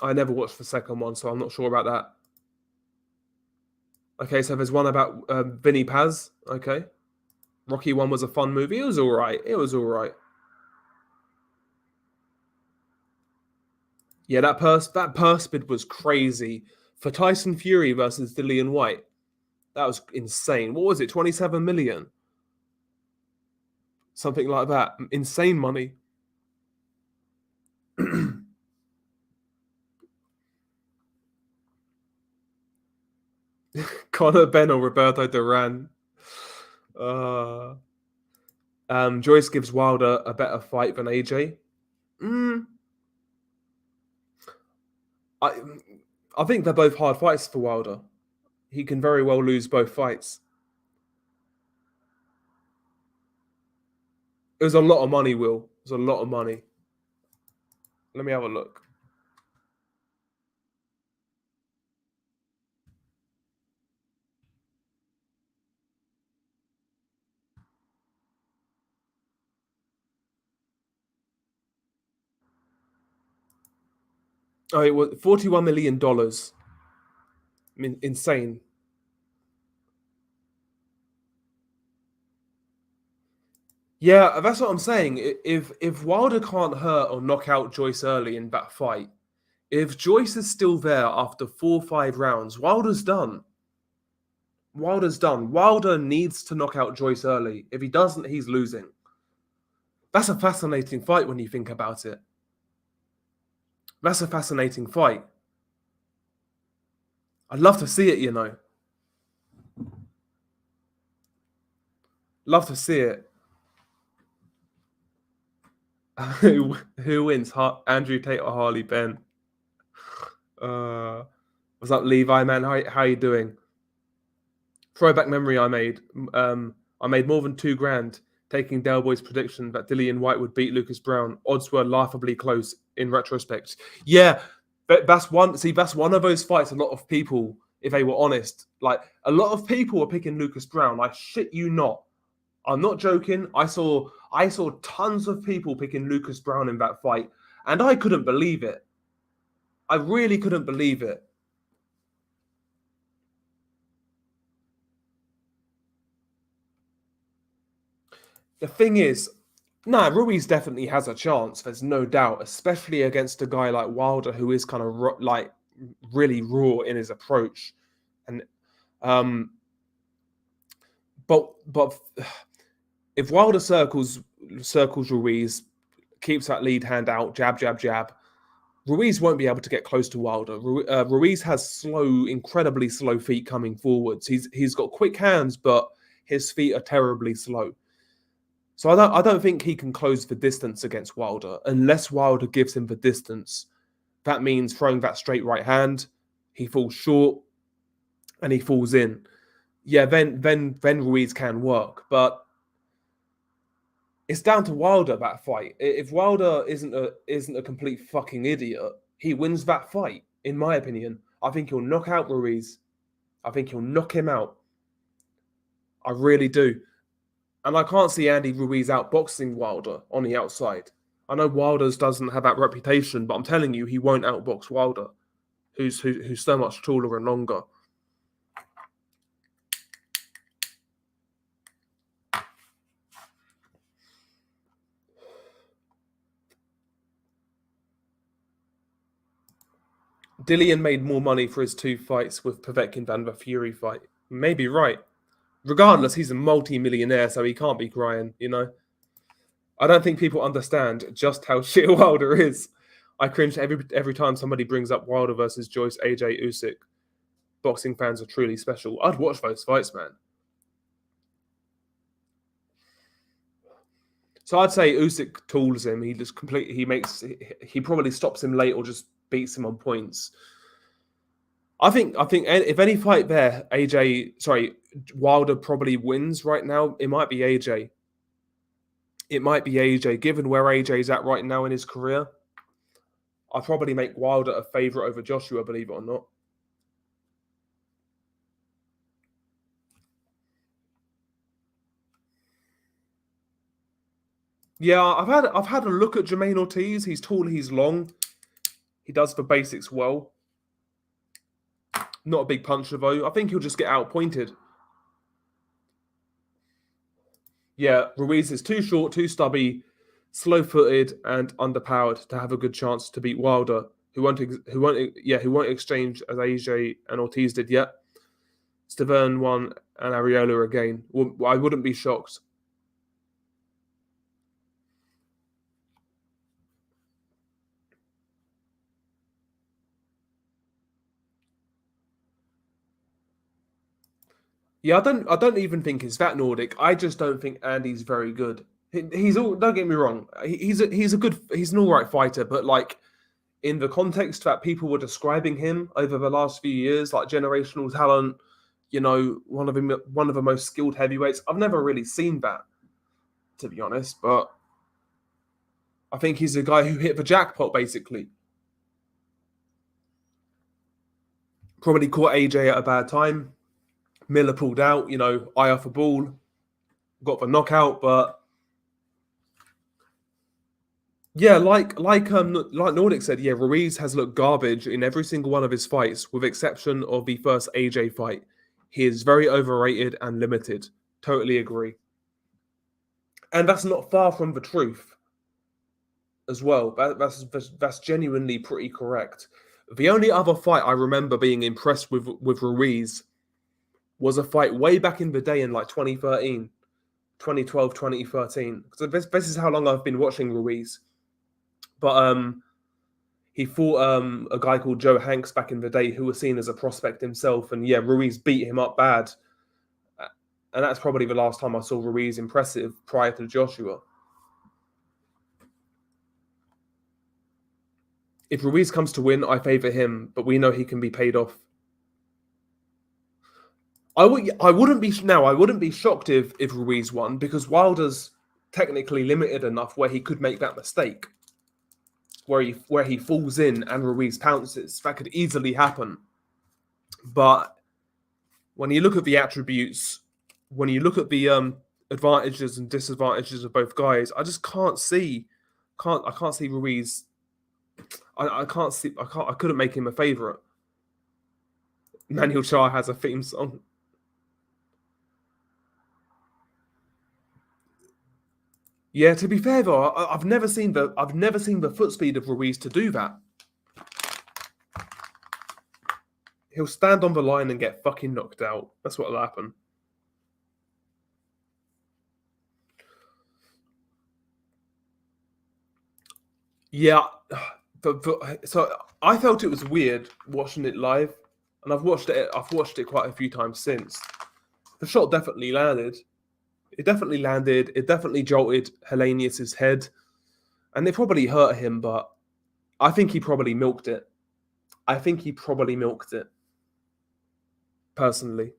I never watched the second one, so I'm not sure about that. Okay, so there's one about Vinny Paz. Okay, Rocky one was a fun movie. It was all right. It was all right. Yeah, that purse bid was crazy for Tyson Fury versus Dillian White. That was insane. What was it? 27 million, something like that. Insane money. Conor Benn or Roberto Duran. Uh, Joyce gives Wilder a better fight than AJ. Mm, I I think they're both hard fights for Wilder. He can very well lose both fights. It was a lot of money, Will. It was a lot of money. Let me have a look. Oh, it was $41 million. I mean, insane. Yeah, that's what I'm saying. If Wilder can't hurt or knock out Joyce early in that fight, if Joyce is still there after 4 or 5 rounds, Wilder's done. Wilder's done. Wilder needs to knock out Joyce early. If he doesn't, he's losing. That's a fascinating fight when you think about it. That's a fascinating fight. I'd love to see it, you know. Love to see it. Who wins? Andrew Tate or Harley Ben? What's up, Levi, man? How you doing? Throwback memory I made. I made more than $2,000 taking Del Boy's prediction that Dillian White would beat Lucas Brown. Odds were laughably close in retrospect. Yeah, that's one. See, that's one of those fights. A lot of people, if they were honest, like a lot of people were picking Lucas Brown. I shit you not. I'm not joking. I saw tons of people picking Lucas Brown in that fight, and I couldn't believe it. I really couldn't believe it. The thing is, Ruiz definitely has a chance. There's no doubt, especially against a guy like Wilder, who is kind of like really raw in his approach, and but if Wilder circles Ruiz, keeps that lead hand out, jab, jab, jab, Ruiz won't be able to get close to Wilder. Ruiz has incredibly slow feet coming forwards. He's got quick hands, but his feet are terribly slow. So I don't think he can close the distance against Wilder unless Wilder gives him the distance. That means throwing that straight right hand, he falls short, and he falls in. Yeah, then Ruiz can work, but it's down to Wilder that fight. If Wilder isn't a complete fucking idiot, he wins that fight. In my opinion, I think he'll knock out Ruiz. I think he'll knock him out. I really do. And I can't see Andy Ruiz outboxing Wilder on the outside. I know Wilder's doesn't have that reputation, but I'm telling you, he won't outbox Wilder, who's so much taller and longer. Dillian made more money for his 2 fights with Povetkin than the Fury fight. Maybe right. Regardless, he's a multi-millionaire, so he can't be crying, you know? I don't think people understand just how shit Wilder is. I cringe every time somebody brings up Wilder versus Joyce, AJ, Usyk. Boxing fans are truly special. I'd watch those fights, man. So I'd say Usyk tools him. He probably stops him late or just beats him on points. I think if any fight there, Wilder probably wins right now. It might be AJ. Given where AJ's at right now in his career, I'd probably make Wilder a favourite over Joshua, believe it or not. Yeah, I've had a look at Jermaine Ortiz. He's tall, he's long. He does the basics well. Not a big puncher though. I think he'll just get outpointed. Yeah, Ruiz is too short, too stubby, slow-footed, and underpowered to have a good chance to beat Wilder, who won't exchange as AJ and Ortiz did yet. Stiverne won and Arreola again. Well, I wouldn't be shocked. Yeah, I don't even think it's that Nordic. I just don't think Andy's very good. Don't get me wrong. He's an all right fighter, but like in the context that people were describing him over the last few years, like generational talent, you know, one of the most skilled heavyweights. I've never really seen that, to be honest. But I think he's a guy who hit the jackpot, basically. Probably caught AJ at a bad time. Miller pulled out, you know, eye off a ball, got the knockout, but yeah, like Nordic said, yeah, Ruiz has looked garbage in every single one of his fights, with exception of the first AJ fight. He is very overrated and limited. Totally agree. And that's not far from the truth as well. That's genuinely pretty correct. The only other fight I remember being impressed with Ruiz was a fight way back in the day in like 2013, 2012, 2013. So this is how long I've been watching Ruiz. But he fought a guy called Joe Hanks back in the day who was seen as a prospect himself. And yeah, Ruiz beat him up bad. And that's probably the last time I saw Ruiz impressive prior to Joshua. If Ruiz comes to win, I favour him, but we know he can be paid off. I wouldn't be shocked if Ruiz won, because Wilder's technically limited enough where he could make that mistake, where he falls in and Ruiz pounces. That could easily happen. But when you look at the attributes, when you look at the advantages and disadvantages of both guys, I just can't see Ruiz. I couldn't make him a favourite. Manuel Char has a theme song. Yeah, to be fair though, I've never seen the foot speed of Ruiz to do that. He'll stand on the line and get fucking knocked out. That's what'll happen. Yeah, so I felt it was weird watching it live, and I've watched it quite a few times since. The shot definitely landed. It definitely jolted Helenius's head, and it probably hurt him, but I think he probably milked it. Personally.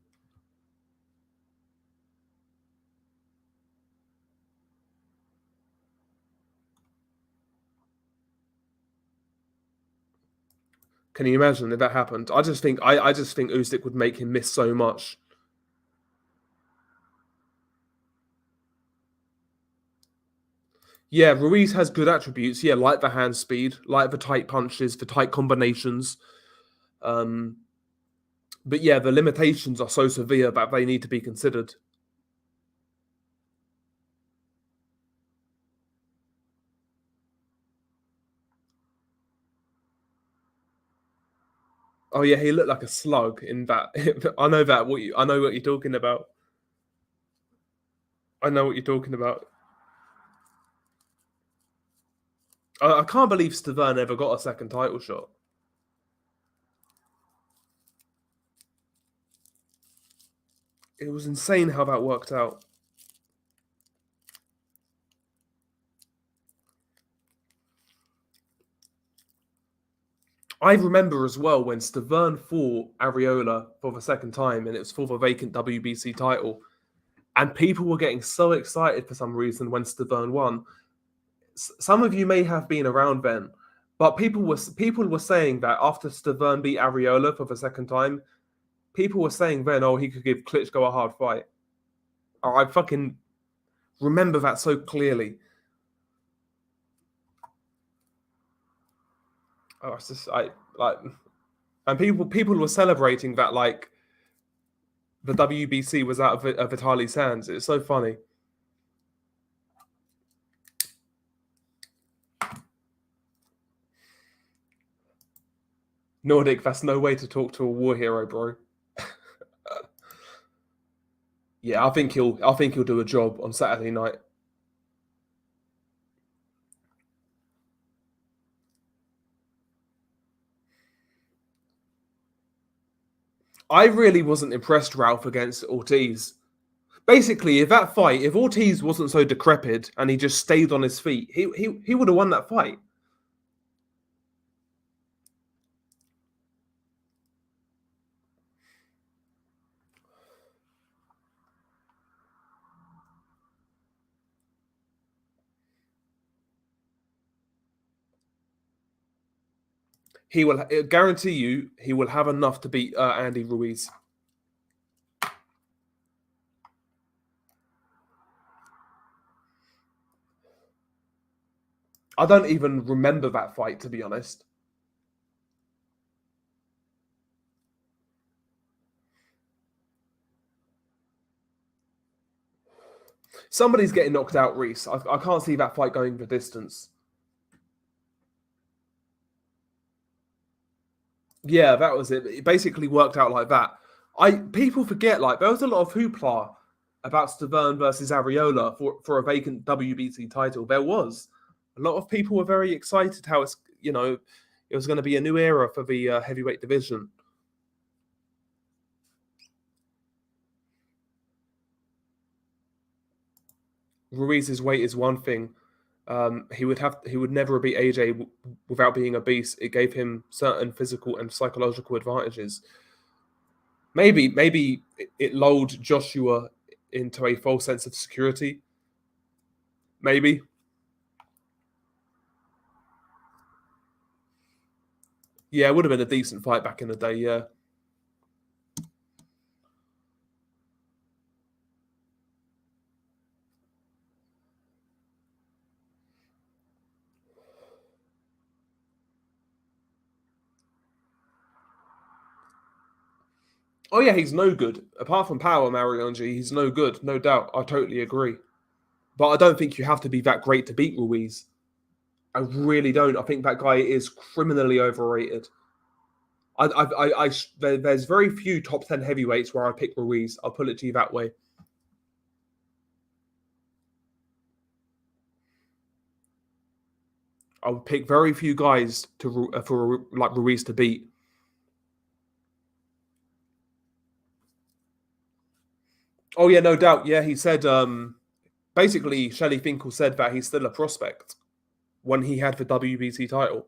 Can you imagine if that happened? I just think Usyk would make him miss so much. Yeah, Ruiz has good attributes. Yeah, like the hand speed, like the tight punches, the tight combinations. But yeah, the limitations are so severe that they need to be considered. Oh yeah, he looked like a slug in that. I know what you're talking about. I know what you're talking about. I can't believe Stiverne ever got a second title shot. It was insane how that worked out. I remember as well when Stiverne fought Areola for the second time, and it was for the vacant WBC title, and people were getting so excited for some reason when Stiverne won. Some of you may have been around then, but people were saying that after Stiverne beat Areola for the second time, people were saying then, oh, he could give Klitschko a hard fight. I fucking remember that so clearly. And people were celebrating that like the WBC was out of Vitali's hands. It's so funny. Nordic, that's no way to talk to a war hero, bro. Yeah, I think he'll do a job on Saturday night. I really wasn't impressed, Ralph, against Ortiz. Basically, if Ortiz wasn't so decrepit and he just stayed on his feet, he would have won that fight. He will guarantee you he will have enough to beat Andy Ruiz. I don't even remember that fight, to be honest. Somebody's getting knocked out, Reese. I can't see that fight going the distance. Yeah, that was it. It basically worked out like that. People forget, like, there was a lot of hoopla about Stiverne versus Areola for a vacant WBC title. There was. A lot of people were very excited how it was going to be a new era for the heavyweight division. Ruiz's weight is one thing. He would never beat AJ without being a beast. It gave him certain physical and psychological advantages. Maybe it lulled Joshua into a false sense of security. Maybe. Yeah, it would have been a decent fight back in the day, yeah. Oh yeah, he's no good. Apart from power, Marianji, he's no good, no doubt. I totally agree. But I don't think you have to be that great to beat Ruiz. I really don't. I think that guy is criminally overrated. There's very few top 10 heavyweights where I pick Ruiz. I'll put it to you that way. I would pick very few guys for like Ruiz to beat. Oh yeah, no doubt. Yeah, he said basically Shelley Finkel said that he's still a prospect when he had the WBC title.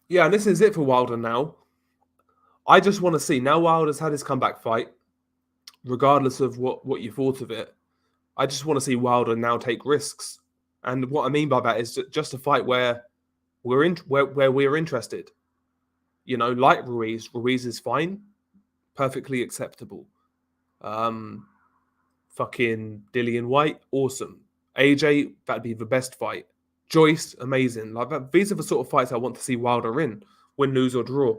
Yeah, and this is it for Wilder now. I just want to see now Wilder's had his comeback fight, regardless of what you thought of it. I just want to see Wilder now take risks, and what I mean by that is just a fight where where we're interested. You know, like Ruiz. Ruiz is fine, perfectly acceptable. Um, fucking Dillian White, awesome. AJ, that'd be the best fight. Joyce, amazing. Like that, these are the sort of fights I want to see Wilder in, win, lose or draw.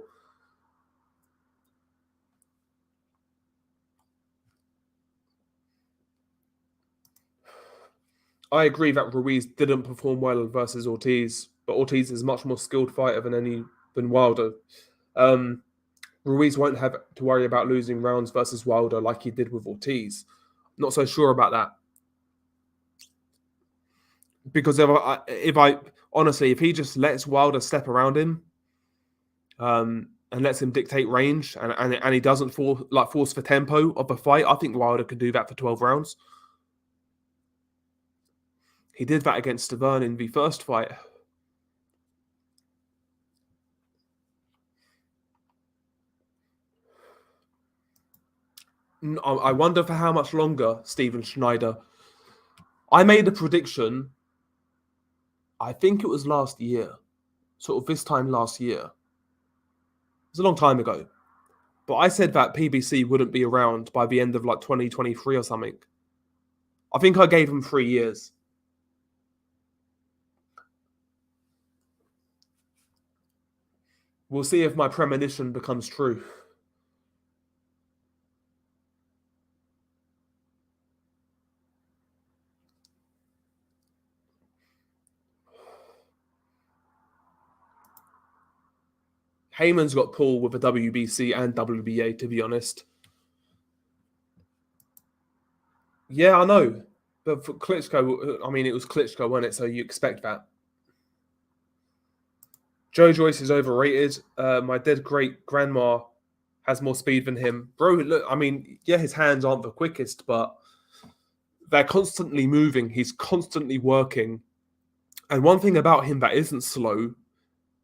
I agree that Ruiz didn't perform well versus Ortiz, but Ortiz is a much more skilled fighter than Wilder. Um, Ruiz won't have to worry about losing rounds versus Wilder like he did with Ortiz. Not so sure about that because if I honestly, if he just lets Wilder step around him, and lets him dictate range, and he doesn't force the tempo of the fight, I think Wilder could do that for 12 rounds. He did that against Stiverne in the first fight. I wonder for how much longer Steven Schneider. I made a prediction. I think it was last year, sort of this time last year. It was a long time ago. But I said that PBC wouldn't be around by the end of like 2023 or something. I think I gave him 3 years. We'll see if my premonition becomes true. Heyman's got pull with the WBC and WBA, to be honest. Yeah, I know. But for Klitschko, I mean, it was Klitschko, wasn't it? So you expect that. Joe Joyce is overrated. My dead great grandma has more speed than him. Bro, look, I mean, yeah, his hands aren't the quickest, but they're constantly moving. He's constantly working. And one thing about him that isn't slow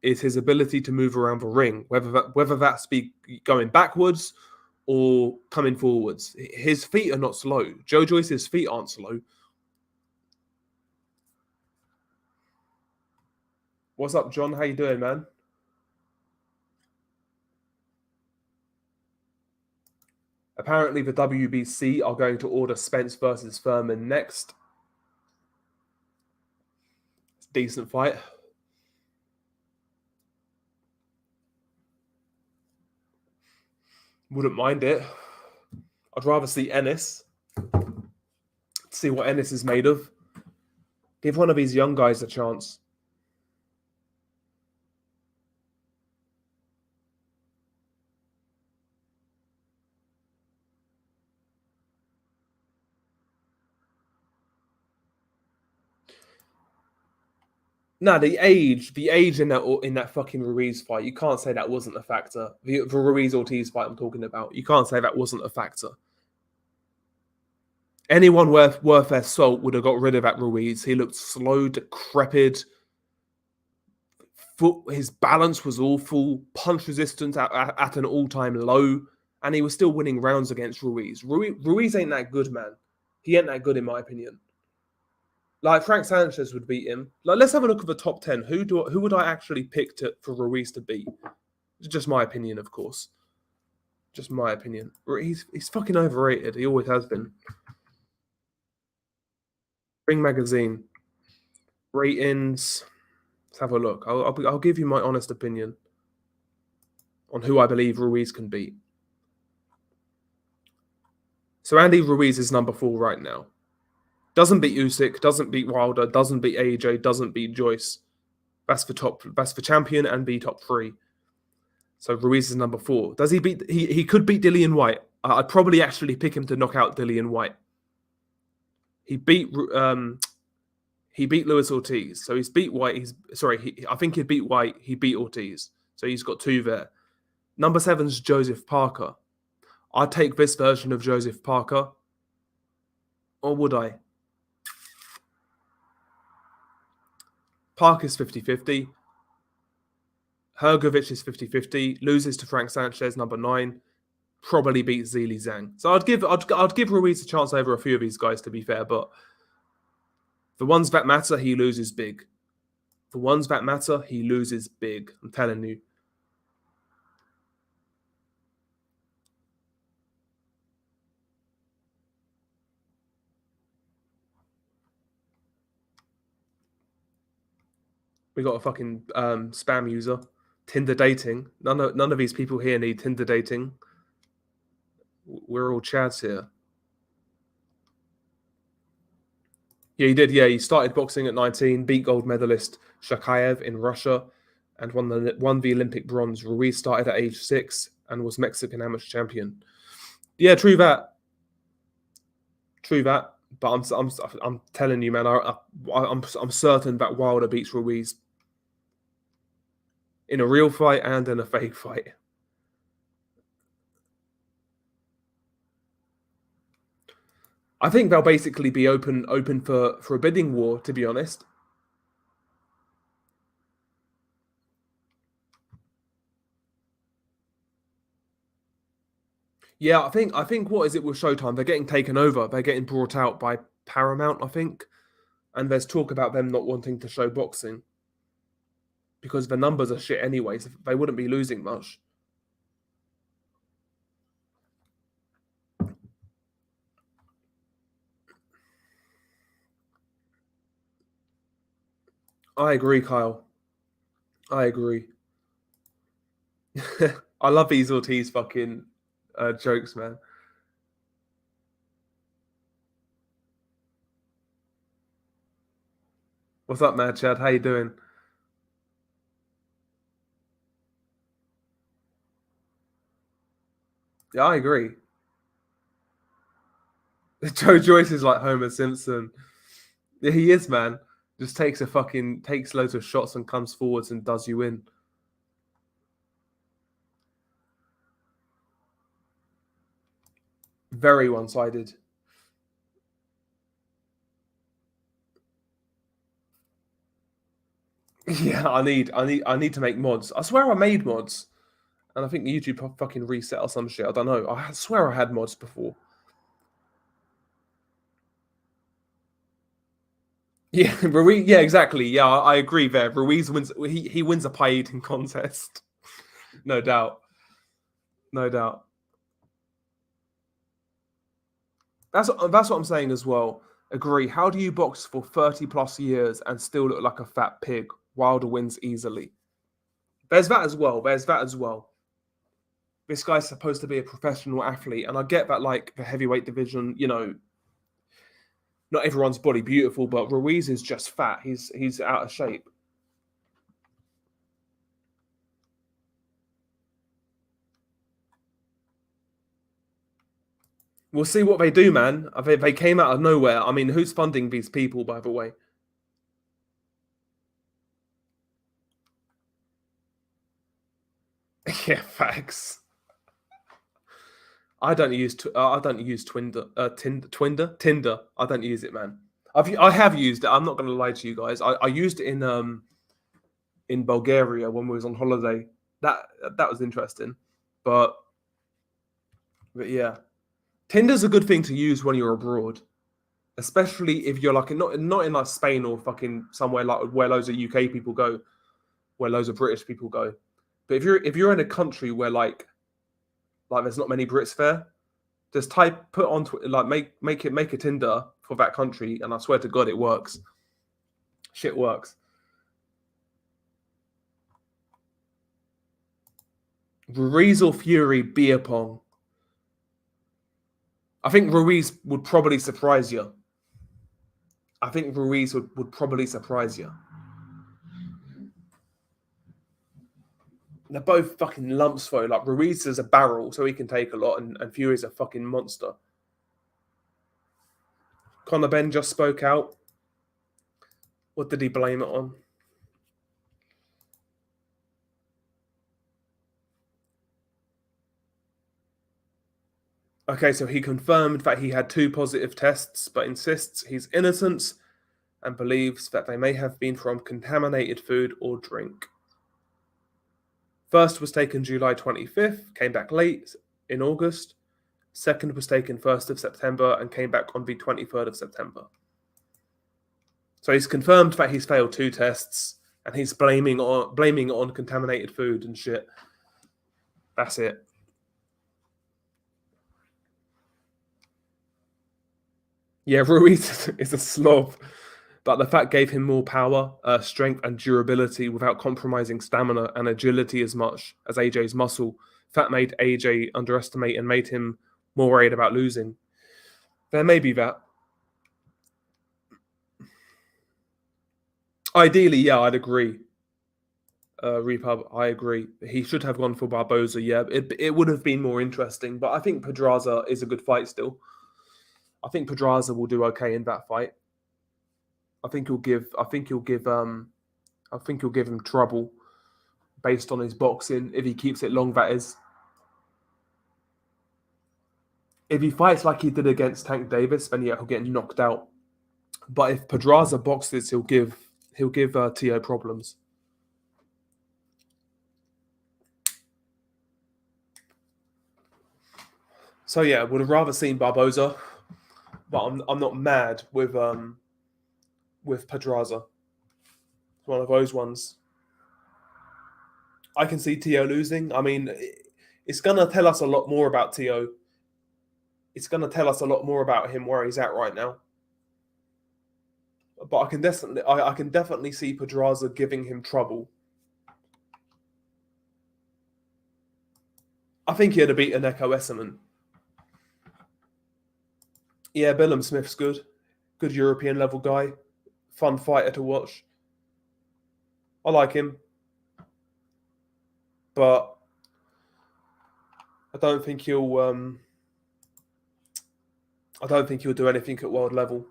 is his ability to move around the ring, whether that's be going backwards or coming forwards. His feet are not slow. Joe Joyce's feet aren't slow. What's up, John? How you doing, man? Apparently, the WBC are going to order Spence versus Furman next. It's a decent fight. Wouldn't mind it. I'd rather see Ennis. See what Ennis is made of. Give one of these young guys a chance. No, the age in that fucking Ruiz fight, you can't say that wasn't a factor. The Ruiz Ortiz fight I'm talking about, you can't say that wasn't a factor. Anyone worth their salt would have got rid of that Ruiz. He looked slow, decrepit. His balance was awful. Punch resistance at an all-time low, and he was still winning rounds against Ruiz. Ruiz ain't that good, man. He ain't that good in my opinion. Like Frank Sanchez would beat him. Like, let's have a look at the top 10. Who would I actually pick for Ruiz to beat? It's just my opinion, of course. Just my opinion. He's fucking overrated. He always has been. Ring Magazine ratings. Let's have a look. I'll give you my honest opinion on who I believe Ruiz can beat. So Andy Ruiz is number 4 right now. Doesn't beat Usyk, doesn't beat Wilder, doesn't beat AJ, doesn't beat Joyce. That's for champion and be top 3. So Ruiz is number 4. Does he beat? He could beat Dillian White. I'd probably actually pick him to knock out Dillian White. He beat Luis Ortiz, so he's beat White. I think he'd beat White. He beat Ortiz, so he's got 2 there. Number 7's Joseph Parker. I'd take this version of Joseph Parker, or would I? Parker's 50-50. Hrgovic is 50-50. Loses to Frank Sanchez, number 9. Probably beats Zhilei Zhang. So I'd give Ruiz a chance over a few of these guys, to be fair, but the ones that matter, he loses big. The ones that matter, he loses big. I'm telling you. We got a fucking spam user. Tinder dating. None of these people here need Tinder dating. We're all chads here. Yeah, he did. Yeah, he started boxing at 19, beat gold medalist Shakayev in Russia, and won the Olympic bronze. Ruiz started at age 6 and was Mexican amateur champion. Yeah, true that. True that. But I'm telling you, man, I'm certain that Wilder beats Ruiz in a real fight and in a fake fight. I think they'll basically be open for a bidding war, to be honest. Yeah, I think what is it with Showtime? They're getting taken over. They're getting brought out by Paramount, I think. And there's talk about them not wanting to show boxing because the numbers are shit anyway, so they wouldn't be losing much. I agree, Kyle. I agree. I love these Ortiz fucking jokes, man. What's up, man, Chad? How you doing? Yeah, I agree. Joe Joyce is like Homer Simpson. Yeah, he is, man. Just takes loads of shots and comes forwards and does you in. Very one-sided. Yeah, I need to make mods. I swear I made mods, and I think YouTube fucking reset or some shit. I don't know. I swear I had mods before. Yeah, Ruiz. Yeah, exactly. Yeah, I agree. There, Ruiz wins. He wins a pie eating contest, no doubt. No doubt. That's what I'm saying as well. Agree. How do you box for 30+ years and still look like a fat pig? Wilder wins easily. There's that as well. This guy's supposed to be a professional athlete, and I get that, like the heavyweight division, not everyone's body beautiful, but Ruiz is just fat. He's out of shape. We'll see what they do, man. They came out of nowhere. I mean, who's funding these people, by the way? Yeah, facts. I don't use Tinder. Tinder. I don't use it, man. I have used it. I'm not going to lie to you guys. I used it in Bulgaria when we was on holiday. That was interesting, but yeah, Tinder's a good thing to use when you're abroad, especially if you're like not in like Spain or fucking somewhere like where loads of UK people go, where loads of British people go. But if you're in a country where like there's not many Brits there, just put on like make a Tinder for that country, and I swear to God, it works. Shit works. Ruiz or Fury beer pong. I think Ruiz would probably surprise you. I think Ruiz would probably surprise you. They're both fucking lumps though. Like Ruiz is a barrel, so he can take a lot, and Fury's a fucking monster. Conor Benn just spoke out. What did he blame it on? Okay, so he confirmed that he had 2 positive tests, but insists he's innocent and believes that they may have been from contaminated food or drink. First was taken July 25th, came back late in August. Second was taken 1st of September and came back on the 23rd of September. So he's confirmed that he's failed 2 tests and he's blaming it on contaminated food and shit. That's it. Yeah, Ruiz is a slob, but the fact gave him more power, strength, and durability without compromising stamina and agility as much as AJ's muscle. Fat made AJ underestimate and made him more worried about losing. There may be that. Ideally, yeah, I'd agree. Repub, I agree. He should have gone for Barboza. Yeah, it would have been more interesting, but I think Pedraza is a good fight still. I think Pedraza will do okay in that fight. I think he'll give him trouble based on his boxing if he keeps it long. That is, if he fights like he did against Tank Davis, then yeah, he'll get knocked out. But if Pedraza boxes, he'll give Tio problems. So yeah, would have rather seen Barboza, but I'm not mad with Pedraza. It's one of those ones. I can see Tio losing. I mean, it's gonna tell us a lot more about Tio. It's gonna tell us a lot more about him where he's at right now. But I can definitely see Pedraza giving him trouble. I think he'd have beaten Neko Esserman. Yeah, Billum Smith's good. Good European level guy. Fun fighter to watch. I like him. But I don't think he'll do anything at world level.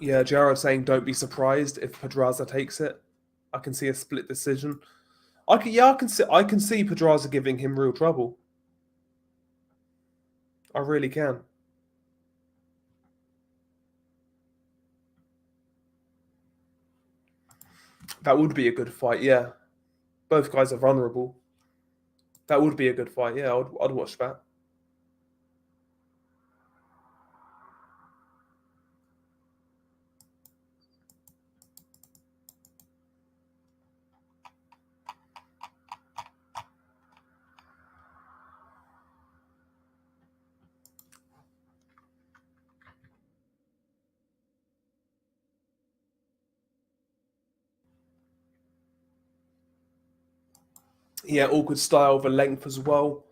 Yeah, Jared saying don't be surprised if Pedraza takes it. I can see a split decision. I can see Pedraza giving him real trouble. I really can. That would be a good fight, yeah. Both guys are vulnerable. That would be a good fight, yeah. I'd watch that. Yeah, all good style, the length as well.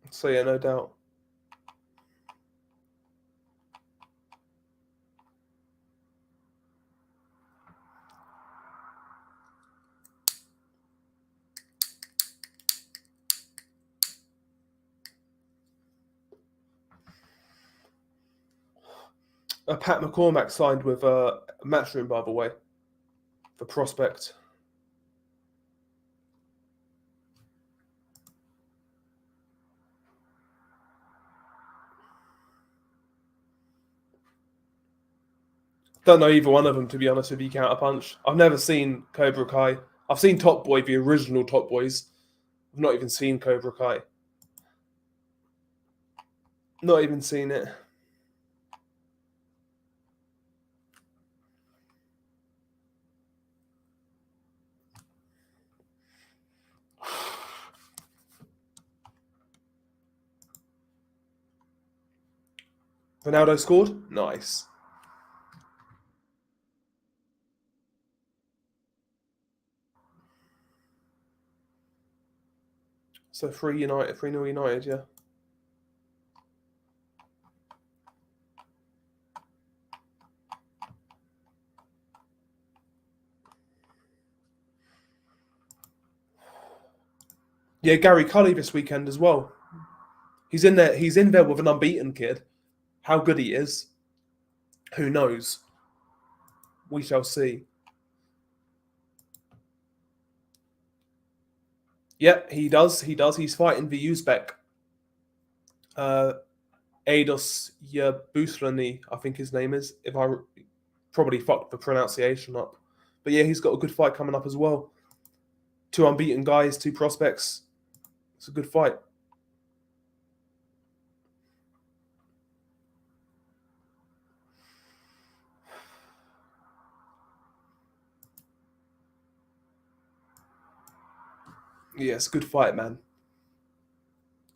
So yeah, no doubt. Pat McCormack signed with Matchroom, by the way, for Prospect. Don't know either one of them, to be honest with you, Counterpunch. I've never seen Cobra Kai. I've seen Top Boy, the original Top Boys. I've not even seen Cobra Kai. Not even seen it. Ronaldo scored? Nice. So 3-0 United, yeah. Yeah, Gary Cully this weekend as well. He's in there. He's in there with an unbeaten kid. How good he is, who knows? We shall see. Yeah, he does. He does. He's fighting the Uzbek. Ados Yabuslani, I think his name is. If I probably fucked the pronunciation up, but yeah, he's got a good fight coming up as well. 2 unbeaten guys, 2 prospects. It's a good fight. Yeah, it's a good fight, man.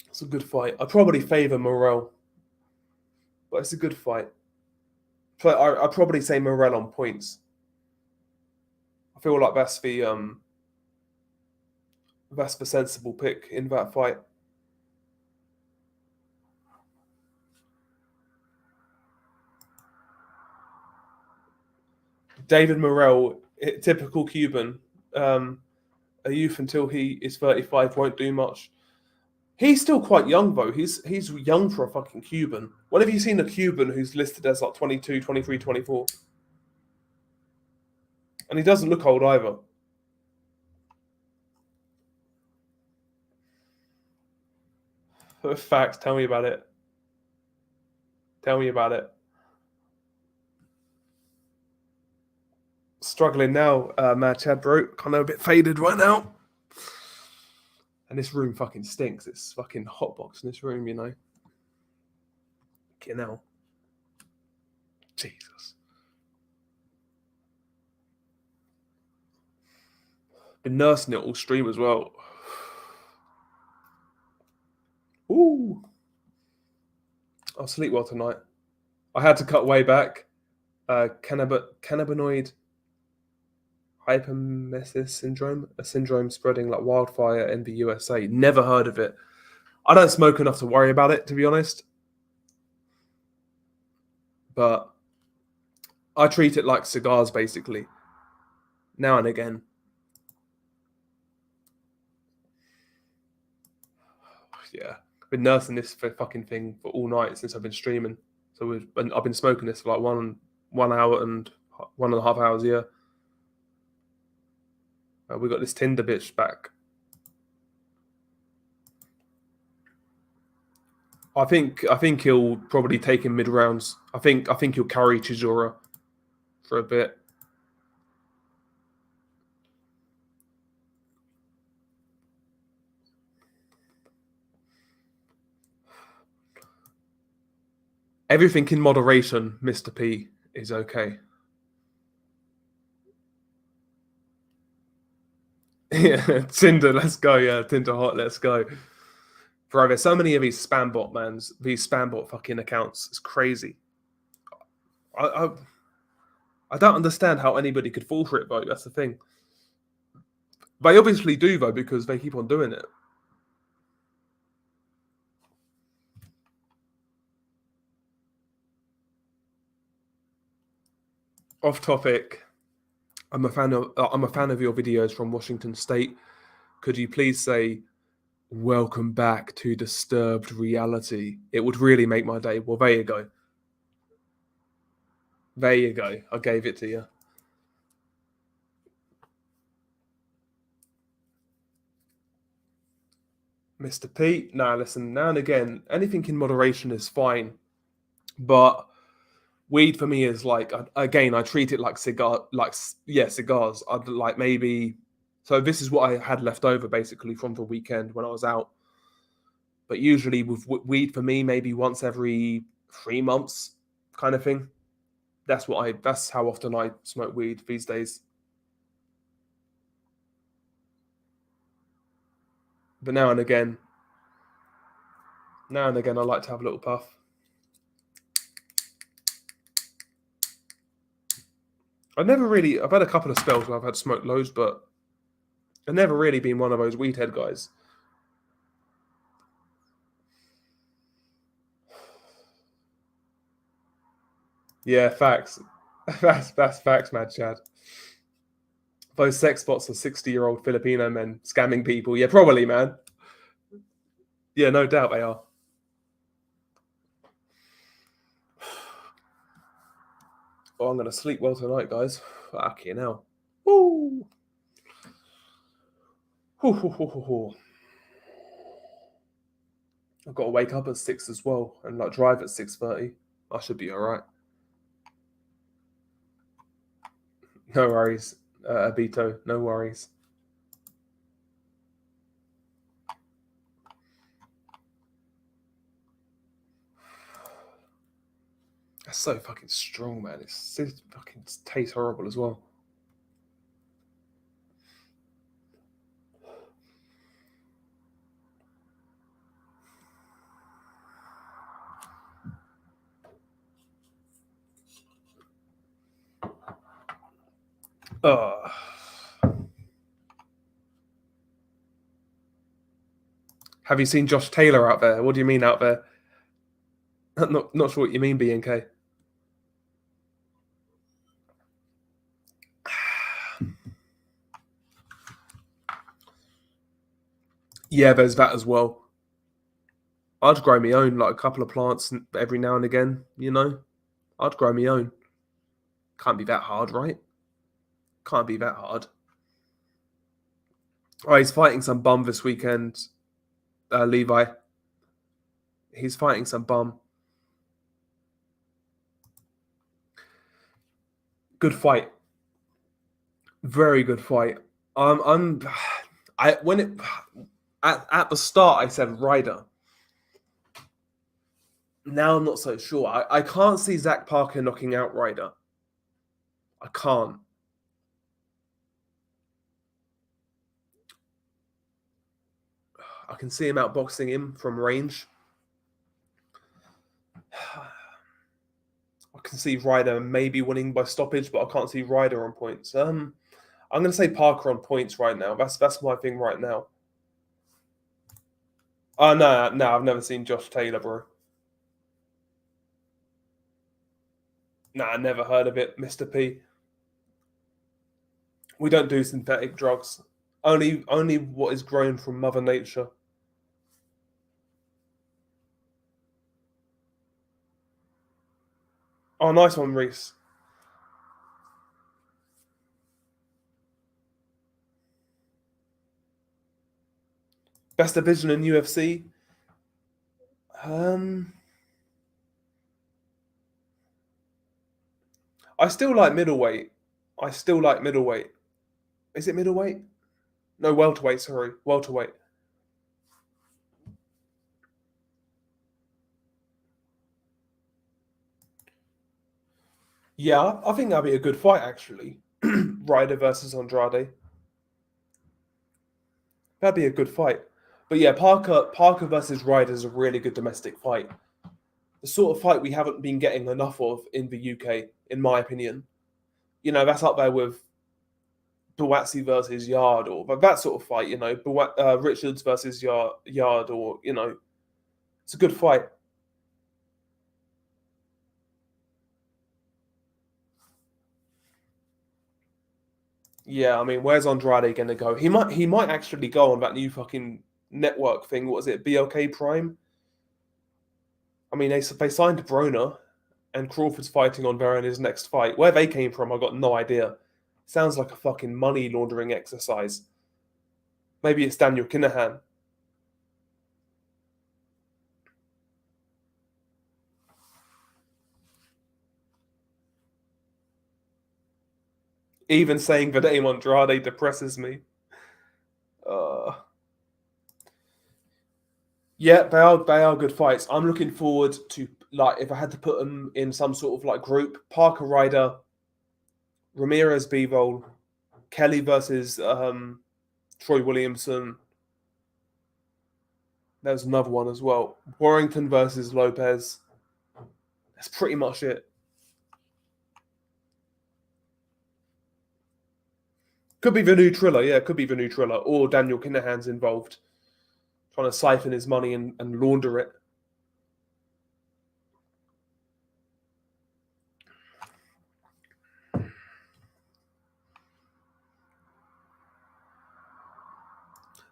It's a good fight. I probably favour Morel, but it's a good fight. I'd probably say Morel on points. I feel like that's the sensible pick in that fight. David Morel, typical Cuban, a youth until he is 35, won't do much. He's still quite young, though. He's young for a fucking Cuban. When have you seen a Cuban who's listed as like 22, 23, 24? And he doesn't look old either. Facts, tell me about it. Tell me about it. Struggling now, Mad Chad, bro. Kind of a bit faded right now. And this room fucking stinks. It's fucking hotbox in this room, you know. Get now. Jesus. Been nursing it all stream as well. Ooh. I'll sleep well tonight. I had to cut way back. Cannabinoid hyperemesis syndrome, a syndrome spreading like wildfire in the USA. Never heard of it. I don't smoke enough to worry about it, to be honest. But I treat it like cigars, basically. Now and again. Yeah. I've been nursing this fucking thing for all night since I've been streaming. So I've been smoking this for like 1 hour and 1.5 hours, yeah. We got this Tinder bitch back. I think he'll probably take him mid rounds. I think he'll carry Chisora for a bit. Everything in moderation, Mr. P, is okay. Yeah, Tinder, let's go. Yeah, Tinder hot, let's go. Bro, there's so many of these spam bot mans, these spam bot fucking accounts. It's crazy. I don't understand how anybody could fall for it, though. That's the thing. They obviously do, though, because they keep on doing it. Off topic. I'm a fan of your videos from Washington State. Could you please say, "Welcome back to Disturbed Reality"? It would really make my day. Well, there you go. There you go. I gave it to you. Mr. Pete. Nah, listen, now and again, anything in moderation is fine. But weed for me is like, again, I treat it like cigars. I'd like maybe. So this is what I had left over basically from the weekend when I was out. But usually with weed for me, maybe once every 3 months, kind of thing. That's how often I smoke weed these days. But now and again, I like to have a little puff. I've had a couple of spells where I've had smoked loads, but I've never really been one of those weed head guys. Yeah, facts. That's facts, Mad Chad. Those sex spots are 60-year-old Filipino men scamming people. Yeah, probably, man. Yeah, no doubt they are. Oh, I'm going to sleep well tonight, guys. Fucking hell. Woo! I've got to wake up at 6 as well and like drive at 6:30. I should be all right. No worries, Abito. No worries. That's so fucking strong, man. It fucking tastes horrible as well. Have you seen Josh Taylor out there? What do you mean out there? Not sure what you mean, BNK. Yeah, there's that as well. I'd grow my own, like a couple of plants every now and again, you know? I'd grow my own. Can't be that hard, right? Can't be that hard. Oh, he's fighting some bum this weekend, Levi. He's fighting some bum. Good fight. Very good fight. At the start I said Ryder. Now I'm not so sure. I can't see Zach Parker knocking out Ryder. I can't. I can see him outboxing him from range. I can see Ryder maybe winning by stoppage, but I can't see Ryder on points. I'm going to say Parker on points right now. That's my thing right now. Oh, no, I've never seen Josh Taylor, bro. Nah, never heard of it, Mr. P. We don't do synthetic drugs. Only what is grown from Mother Nature. Oh, nice one, Reese. Best division in UFC? I still like middleweight. Is it middleweight? No, welterweight, sorry. Welterweight. Yeah, I think that'd be a good fight, actually. Ryder versus Andrade. That'd be a good fight. But yeah, Parker versus Ryder is a really good domestic fight. The sort of fight we haven't been getting enough of in the UK, in my opinion. You know, that's up there with Buatsi versus Yard, or that sort of fight. You know, Richards versus Yard, or you know, it's a good fight. Yeah, I mean, where's Andrade going to go? He might actually go on that new fucking network thing. What is it, BLK Prime? I mean, they signed Broner. and Crawford's fighting on Vera in his next fight. Where they came from, I got no idea. Sounds like a fucking money laundering exercise. Maybe it's Daniel Kinahan. Even saying the name Andrade depresses me. Yeah, they are good fights. I'm looking forward to, like, if I had to put them in some sort of like group, Parker Ryder, Ramirez Bivol, Kelly versus Troy Williamson. There's another one as well. Warrington versus Lopez. That's pretty much it. Could be the new Triller, yeah, could be the new Triller. Or Daniel Kinahan's involved, trying to siphon his money and launder it.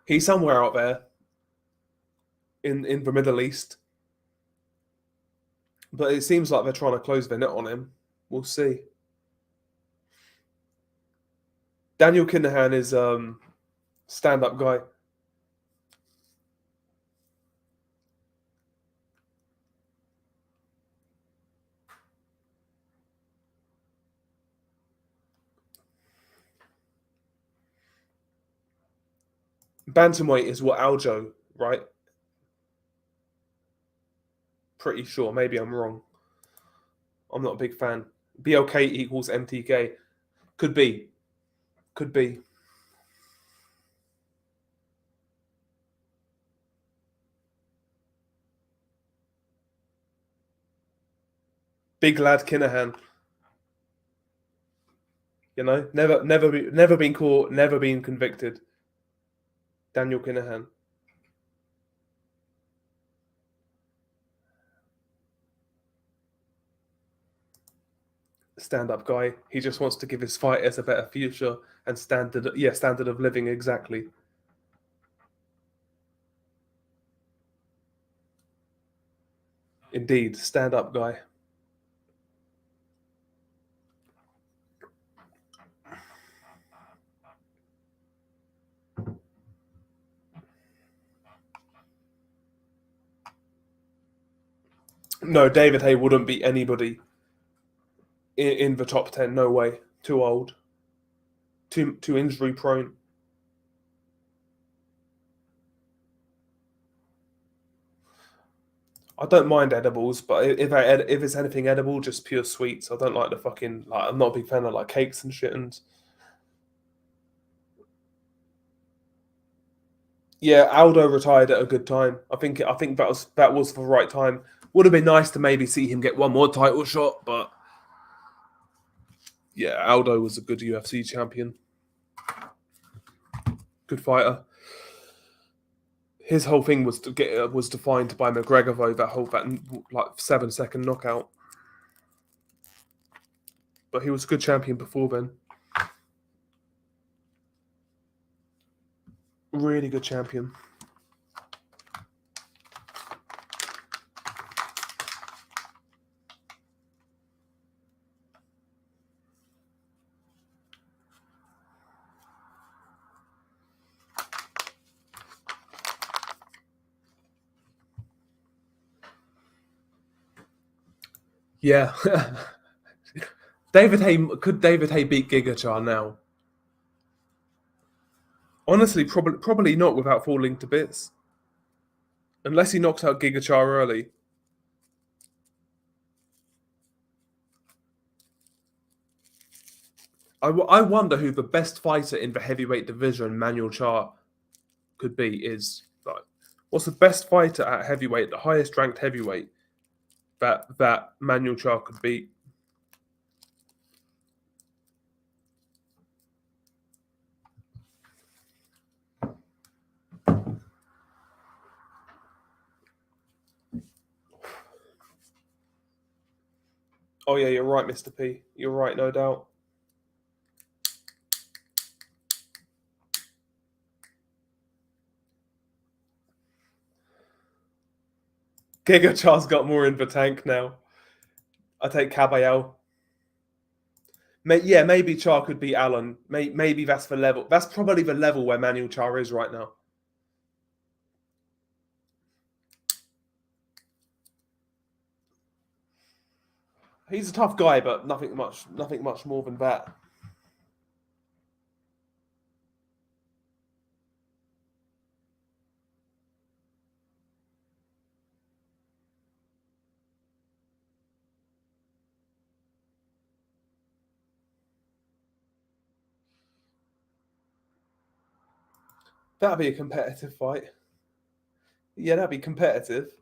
He's somewhere out there in the Middle East. But it seems like they're trying to close the net on him. We'll see. Daniel Kinahan is stand-up guy. Bantamweight is what Aljo, right? Pretty sure. Maybe I'm wrong. I'm not a big fan. BLK equals MTK. Could be. Could be. Big lad Kinahan. You know, never been caught, never been convicted. Daniel Kinahan. Stand-up guy. He just wants to give his fighters a better future and standard of living, exactly. Indeed, stand-up guy. No, David Haye wouldn't beat anybody in the top 10. No way. Too old. Too injury prone. I don't mind edibles, but if it's anything edible, just pure sweets. I don't like the fucking, like, I'm not a big fan of like cakes and shit. And yeah, Aldo retired at a good time. I think that was the right time. Would have been nice to maybe see him get one more title shot, but yeah, Aldo was a good UFC champion. Good fighter. His whole thing was defined by McGregor, though, that like 7-second knockout. But he was a good champion before then. Really good champion. Yeah. Could David Haye beat Gigachar now? Honestly, probably not without falling to bits. Unless he knocks out Gigachar early. I wonder who the best fighter in the heavyweight division Manuel Charr could be. Is like, what's the best fighter at heavyweight, the highest ranked heavyweight that Manuel Charr could beat? Oh yeah, you're right, Mr. P. You're right, no doubt. Gigachar's got more in the tank now. I take Caballero. Yeah, maybe Char could be Allen. Maybe that's the level. That's probably the level where Manuel Char is right now. He's a tough guy, but nothing much more than that. That'd be a competitive fight. Yeah, that'd be competitive.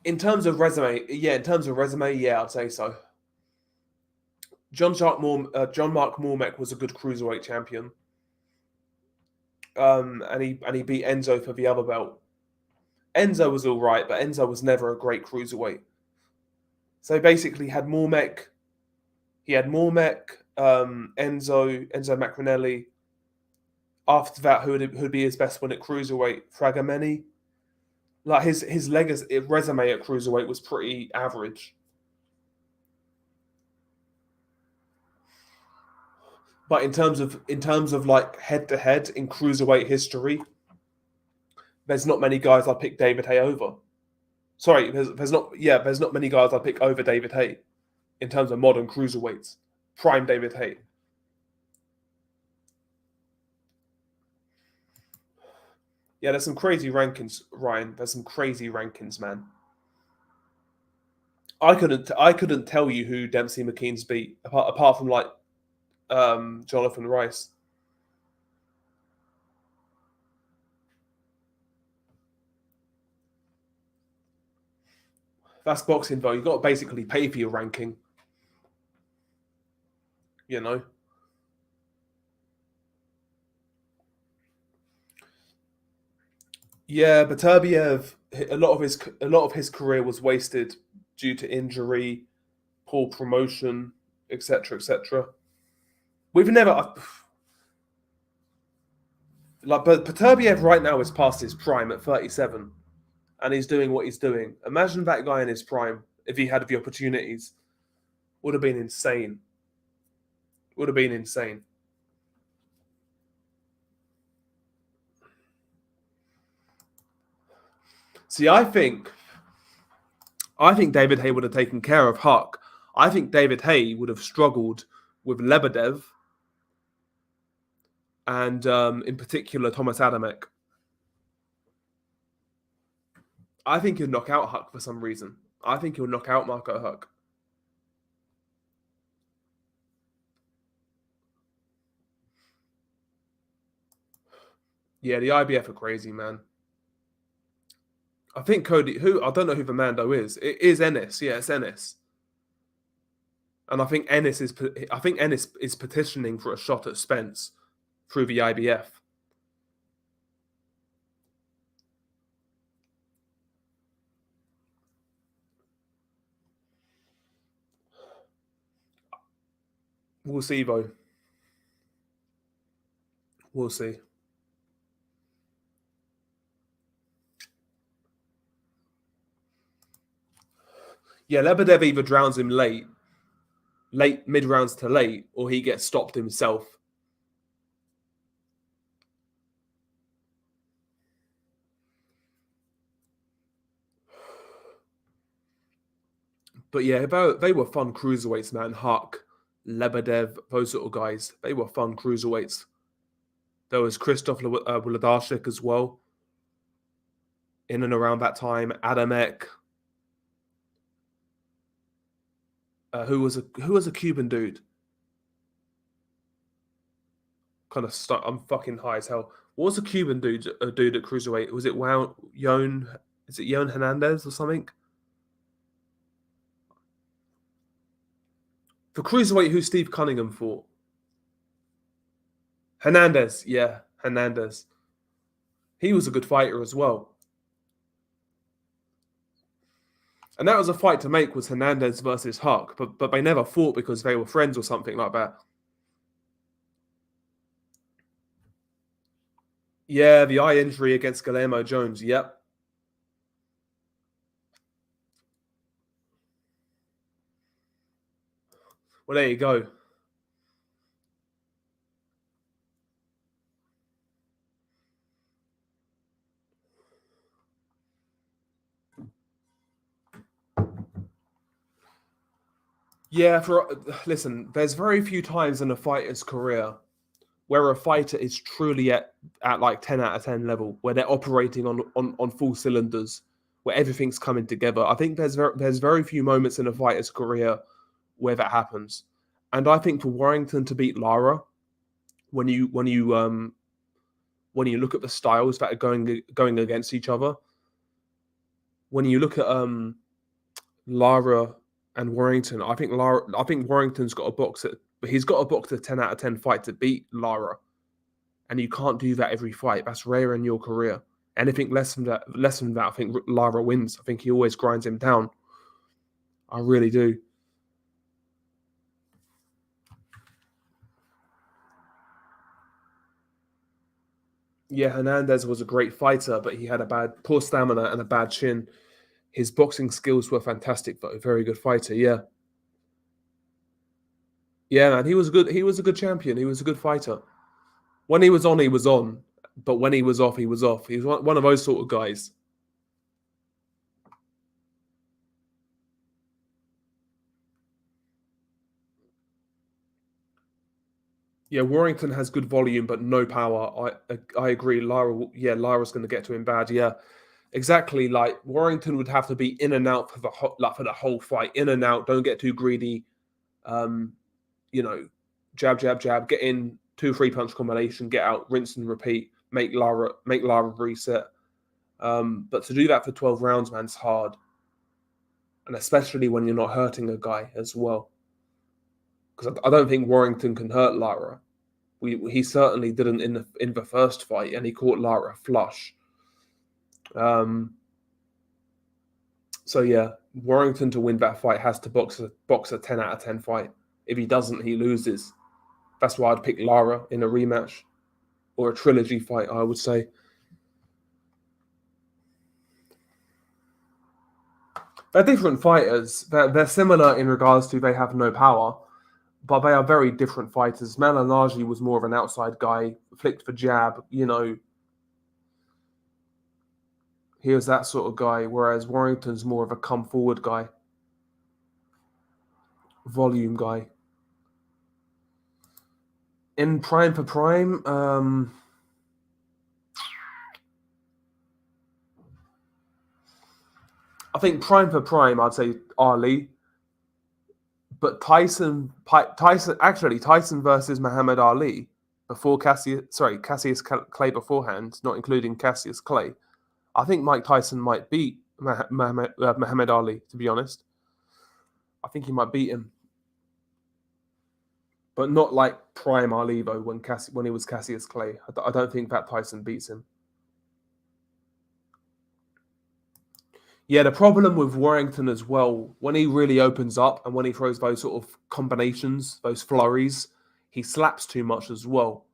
In terms of resume, yeah, I'd say so. John Mark Mormek was a good cruiserweight champion, and he beat Enzo for the other belt. Enzo was all right, but Enzo was never a great cruiserweight. So basically, he had Mormek, Enzo Macronelli. After that, who'd be his best one at cruiserweight? Fragameni. Like his legacy resume at cruiserweight was pretty average. But in terms of like head to head in cruiserweight history, there's not many guys I pick David Haye over. Sorry, there's not many guys I pick over David Haye in terms of modern cruiserweights. Prime David Haye. Yeah, there's some crazy rankings, Ryan. There's some crazy rankings, man. I couldn't tell you who Dempsey McKean's beat apart from like Jonathan Rice. That's boxing though. You got to basically pay for your ranking. You know. Yeah, but Beterbiev, a lot of his career was wasted due to injury, poor promotion, etc., etc. We've never like, but Beterbiev right now is past his prime at 37, and he's doing what he's doing. Imagine that guy in his prime if he had the opportunities. Would have been insane. Would have been insane. See, I think David Haye would have taken care of Huck. I think David Haye would have struggled with Lebedev and, in particular, Thomas Adamek. I think he'll knock out Huck for some reason. I think he'll knock out Marco Huck. Yeah, the IBF are crazy, man. I think Cody, I don't know who the Mando is. It is Ennis. Yeah, it's Ennis. And I think Ennis is petitioning for a shot at Spence through the IBF. We'll see, though. We'll see. Yeah, Lebedev either drowns him late, mid rounds to late, or he gets stopped himself. But yeah, they were fun cruiserweights, man. Huck, Lebedev, those sort of guys. They were fun cruiserweights. There was Christoph Wlodarczyk as well. In and around that time, Adamek. Who was a Cuban dude? Kind of stuck. I'm fucking high as hell. What was a Cuban dude at cruiserweight? Was it Yon? Is it Yon Hernandez or something? The cruiserweight who Steve Cunningham fought. Hernandez, yeah, Hernandez. He was a good fighter as well. And that was a fight to make, was Hernandez versus Huck, but they never fought because they were friends or something like that. Yeah, the eye injury against Guillermo Jones. Yep. Well, there you go. Yeah, listen, there's very few times in a fighter's career where a fighter is truly at like 10 out of 10 level, where they're operating on full cylinders, where everything's coming together. I think there's very few moments in a fighter's career where that happens. And I think for Warrington to beat Lara, when you look at the styles that are going against each other, when you look at Lara and Warrington, I think Warrington's got a box at he's got a box at 10 out of 10 fight to beat Lara. And you can't do that every fight. That's rare in your career. Anything less than that, I think Lara wins. I think he always grinds him down. I really do. Yeah, Hernandez was a great fighter, but he had poor stamina and a bad chin. His boxing skills were fantastic, but a very good fighter. Yeah, yeah, man. He was good. He was a good champion. He was a good fighter. When he was on, he was on. But when he was off, he was off. He was one of those sort of guys. Yeah, Warrington has good volume but no power. I agree. Lara's going to get to him bad. Yeah, exactly. Like Warrington would have to be in and out for the whole fight, in and out. Don't get too greedy. Um, you know, jab, jab, jab. Get in 2-3 punch combination. Get out, rinse and repeat. Make Lara reset. But to do that for 12 rounds, man, it's hard, and especially when you're not hurting a guy as well. Because I don't think Warrington can hurt Lara. He certainly didn't in the first fight, and he caught Lara flush. Um, so yeah, Warrington to win that fight has to box a 10 out of 10 fight. If he doesn't, he loses. That's why I'd pick Lara in a rematch or a trilogy fight, I would say. They're different fighters. They're similar in regards to they have no power, but they are very different fighters. Malignaggi was more of an outside guy, flicked for jab, he was that sort of guy, whereas Warrington's more of a come forward guy, volume guy. In prime for prime, I think prime for prime, I'd say Ali. But Tyson versus Muhammad Ali before Cassius Clay beforehand, not including Cassius Clay. I think Mike Tyson might beat Muhammad Ali. To be honest, I think he might beat him, but not like prime Ali though. When he was Cassius Clay, I don't think that Tyson beats him. Yeah, the problem with Warrington as well, when he really opens up and when he throws those sort of combinations, those flurries, he slaps too much as well.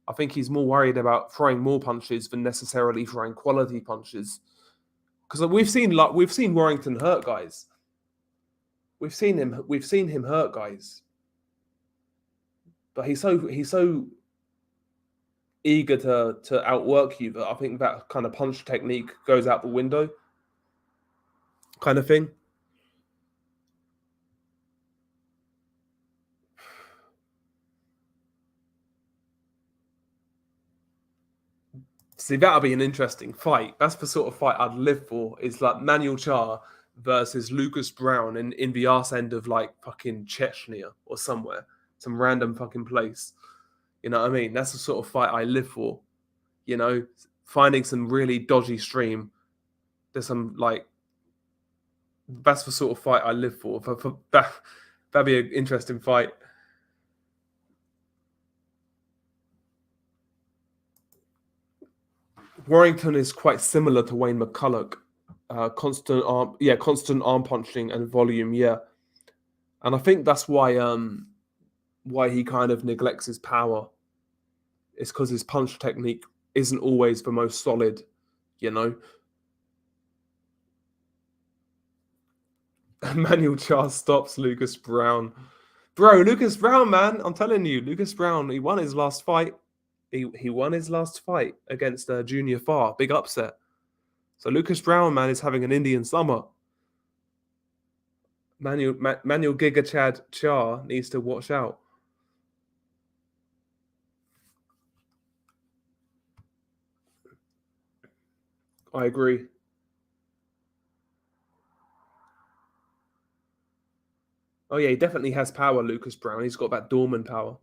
I think he's more worried about throwing more punches than necessarily throwing quality punches. Because we've seen Warrington hurt guys. We've seen him hurt guys. But he's so eager to outwork you that I think that kind of punch technique goes out the window. Kind of thing. See, that'll be an interesting fight. That's the sort of fight I'd live for. Is like Manuel Charr versus Lucas Brown in the arse end of like fucking Chechnya or somewhere, some random fucking place. You know what I mean? That's the sort of fight I live for. You know, finding some really dodgy stream. There's some like that's the sort of fight I live for. That'd be an interesting fight. Warrington is quite similar to Wayne McCulloch. Constant arm punching and volume, yeah. And I think that's why he kind of neglects his power. It's because his punch technique isn't always the most solid, you know. Emmanuel Charles stops Lucas Brown. Bro, Lucas Brown, man, I'm telling you, Lucas Brown, he won his last fight. He won his last fight against Junior Farr, big upset. So Lucas Brown, man, is having an Indian summer. Manuel Giga Chad Char needs to watch out. I agree. Oh yeah, he definitely has power, Lucas Brown. He's got that Dorman power.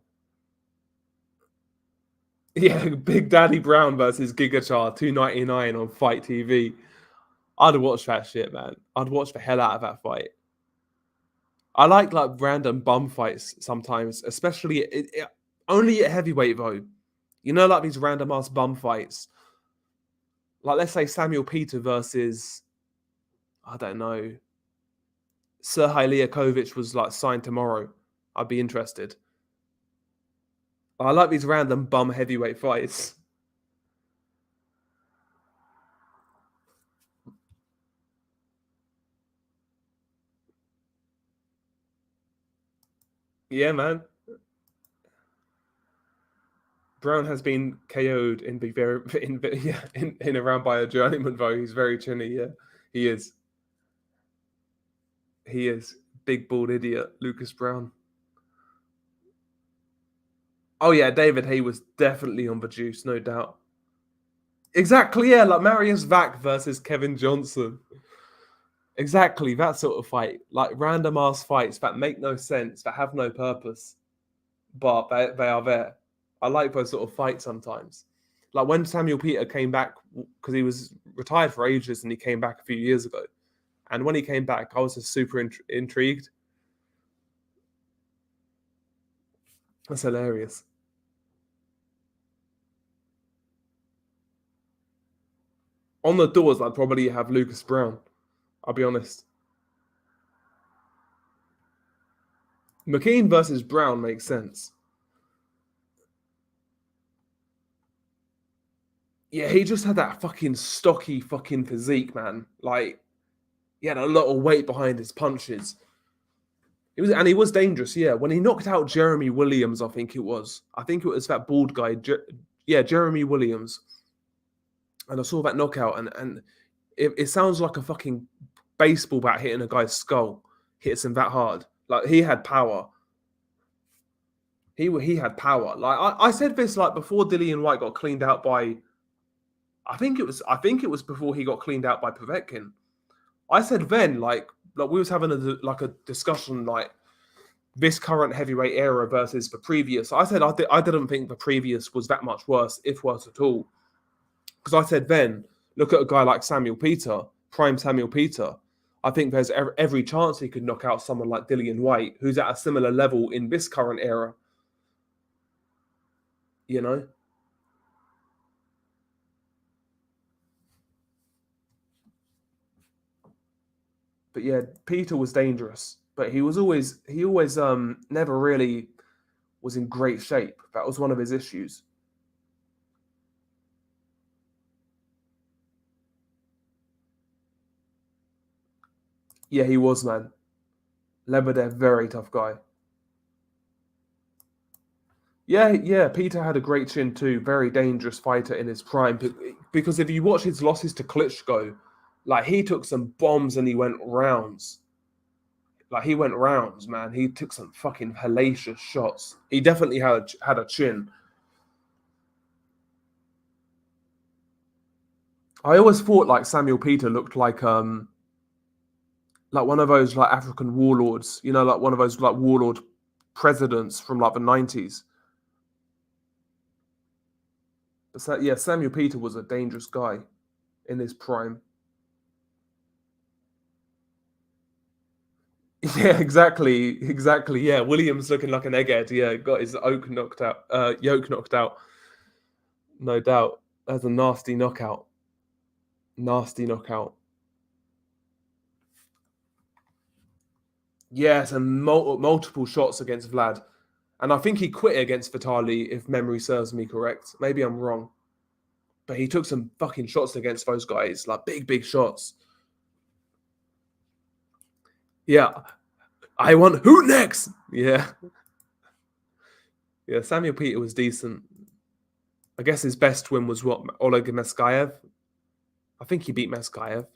Yeah, Big Daddy Brown versus Giga Char, $2.99 on Fight TV. I'd watch that shit, man. I'd watch the hell out of that fight. I like random bum fights sometimes, especially only at heavyweight though. You know, like these random ass bum fights. Like let's say Samuel Peter versus, I don't know, Serhij Liakovic was like signed tomorrow. I'd be interested. I like these random bum heavyweight fights. Yeah, man. Brown has been KO'd in a round by a journeyman though. He's very chinny. Yeah, he is. He is big bald idiot, Lucas Brown. Oh yeah, David Hay was definitely on the juice, no doubt. Exactly, yeah, like Marius Vac versus Kevin Johnson. Exactly, that sort of fight. Like random ass fights that make no sense, that have no purpose, but they are there. I like those sort of fights sometimes. Like when Samuel Peter came back, because he was retired for ages and he came back a few years ago. And when he came back, I was just super intrigued. That's hilarious. On the doors, I'd probably have Lucas Brown. I'll be honest. McKean versus Brown makes sense. Yeah, he just had that fucking stocky fucking physique, man. Like, he had a lot of weight behind his punches. He was dangerous, yeah. When he knocked out Jeremy Williams, I think it was that bald guy, Jeremy Williams. And I saw that knockout, and it sounds like a fucking baseball bat hitting a guy's skull. Hits him that hard. Like he had power. He had power. Like I said this like before Dillian White got cleaned out by. I think it was before he got cleaned out by Povetkin. I said then like we was having a discussion like this current heavyweight era versus the previous. I said I didn't think the previous was that much worse, if worse at all. Because I said then, look at a guy like Samuel Peter, prime Samuel Peter. I think there's every chance he could knock out someone like Dillian White, who's at a similar level in this current era. You know? But yeah, Peter was dangerous. But he always never really was in great shape. That was one of his issues. Yeah, he was, man. Lebedev, very tough guy. Yeah, Peter had a great chin too. Very dangerous fighter in his prime. Because if you watch his losses to Klitschko, like he took some bombs and he went rounds. Like he went rounds, man. He took some fucking hellacious shots. He definitely had a chin. I always thought like Samuel Peter looked like one of those like African warlords, you know, like one of those like warlord presidents from like the 90s. But yeah, Samuel Peter was a dangerous guy in his prime. Yeah, exactly. Yeah, Williams looking like an egghead. Yeah, got his yoke knocked out. No doubt. That's a nasty knockout. Nasty knockout. Yes, and multiple shots against Vlad. And I think he quit against Vitali, if memory serves me correct. Maybe I'm wrong. But he took some fucking shots against those guys, like big shots. Yeah, I want who next? Yeah. Yeah, Samuel Peter was decent. I guess his best win was what, Oleg Meskayev? I think he beat Meskayev.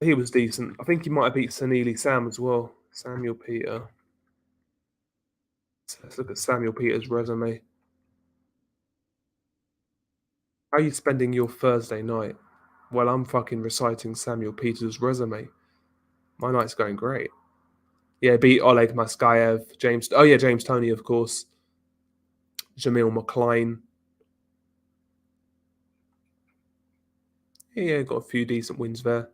He was decent. I think he might have beat Sanili Sam as well. Samuel Peter. Let's look at Samuel Peter's resume. How are you spending your Thursday night? Well, I'm fucking reciting Samuel Peter's resume. My night's going great. Yeah, beat Oleg Maskayev, James Toney, of course. Jamil McLean. Yeah, got a few decent wins there.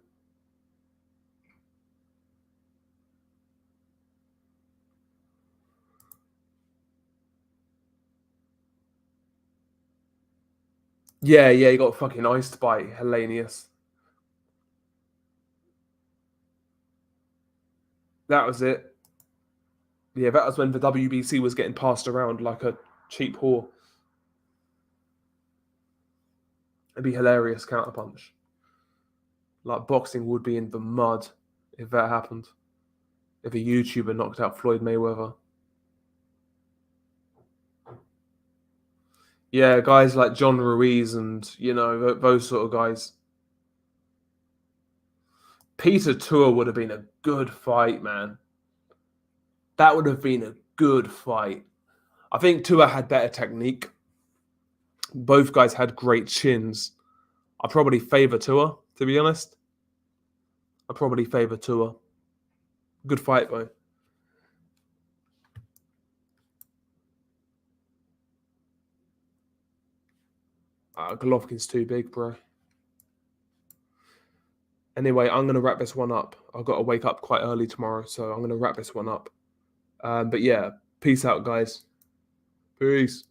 Yeah, he got fucking iced by Hellenius. That was it. Yeah, that was when the WBC was getting passed around like a cheap whore. It'd be hilarious counterpunch. Like boxing would be in the mud if that happened. If a YouTuber knocked out Floyd Mayweather. Yeah, guys like John Ruiz and, those sort of guys. Peter Tua would have been a good fight, man. That would have been a good fight. I think Tua had better technique. Both guys had great chins. I probably favour Tua, to be honest. I probably favour Tua. Good fight, though. Golovkin's too big, bro. Anyway, I'm going to wrap this one up. I've got to wake up quite early tomorrow, so I'm going to wrap this one up. But yeah, peace out, guys. Peace.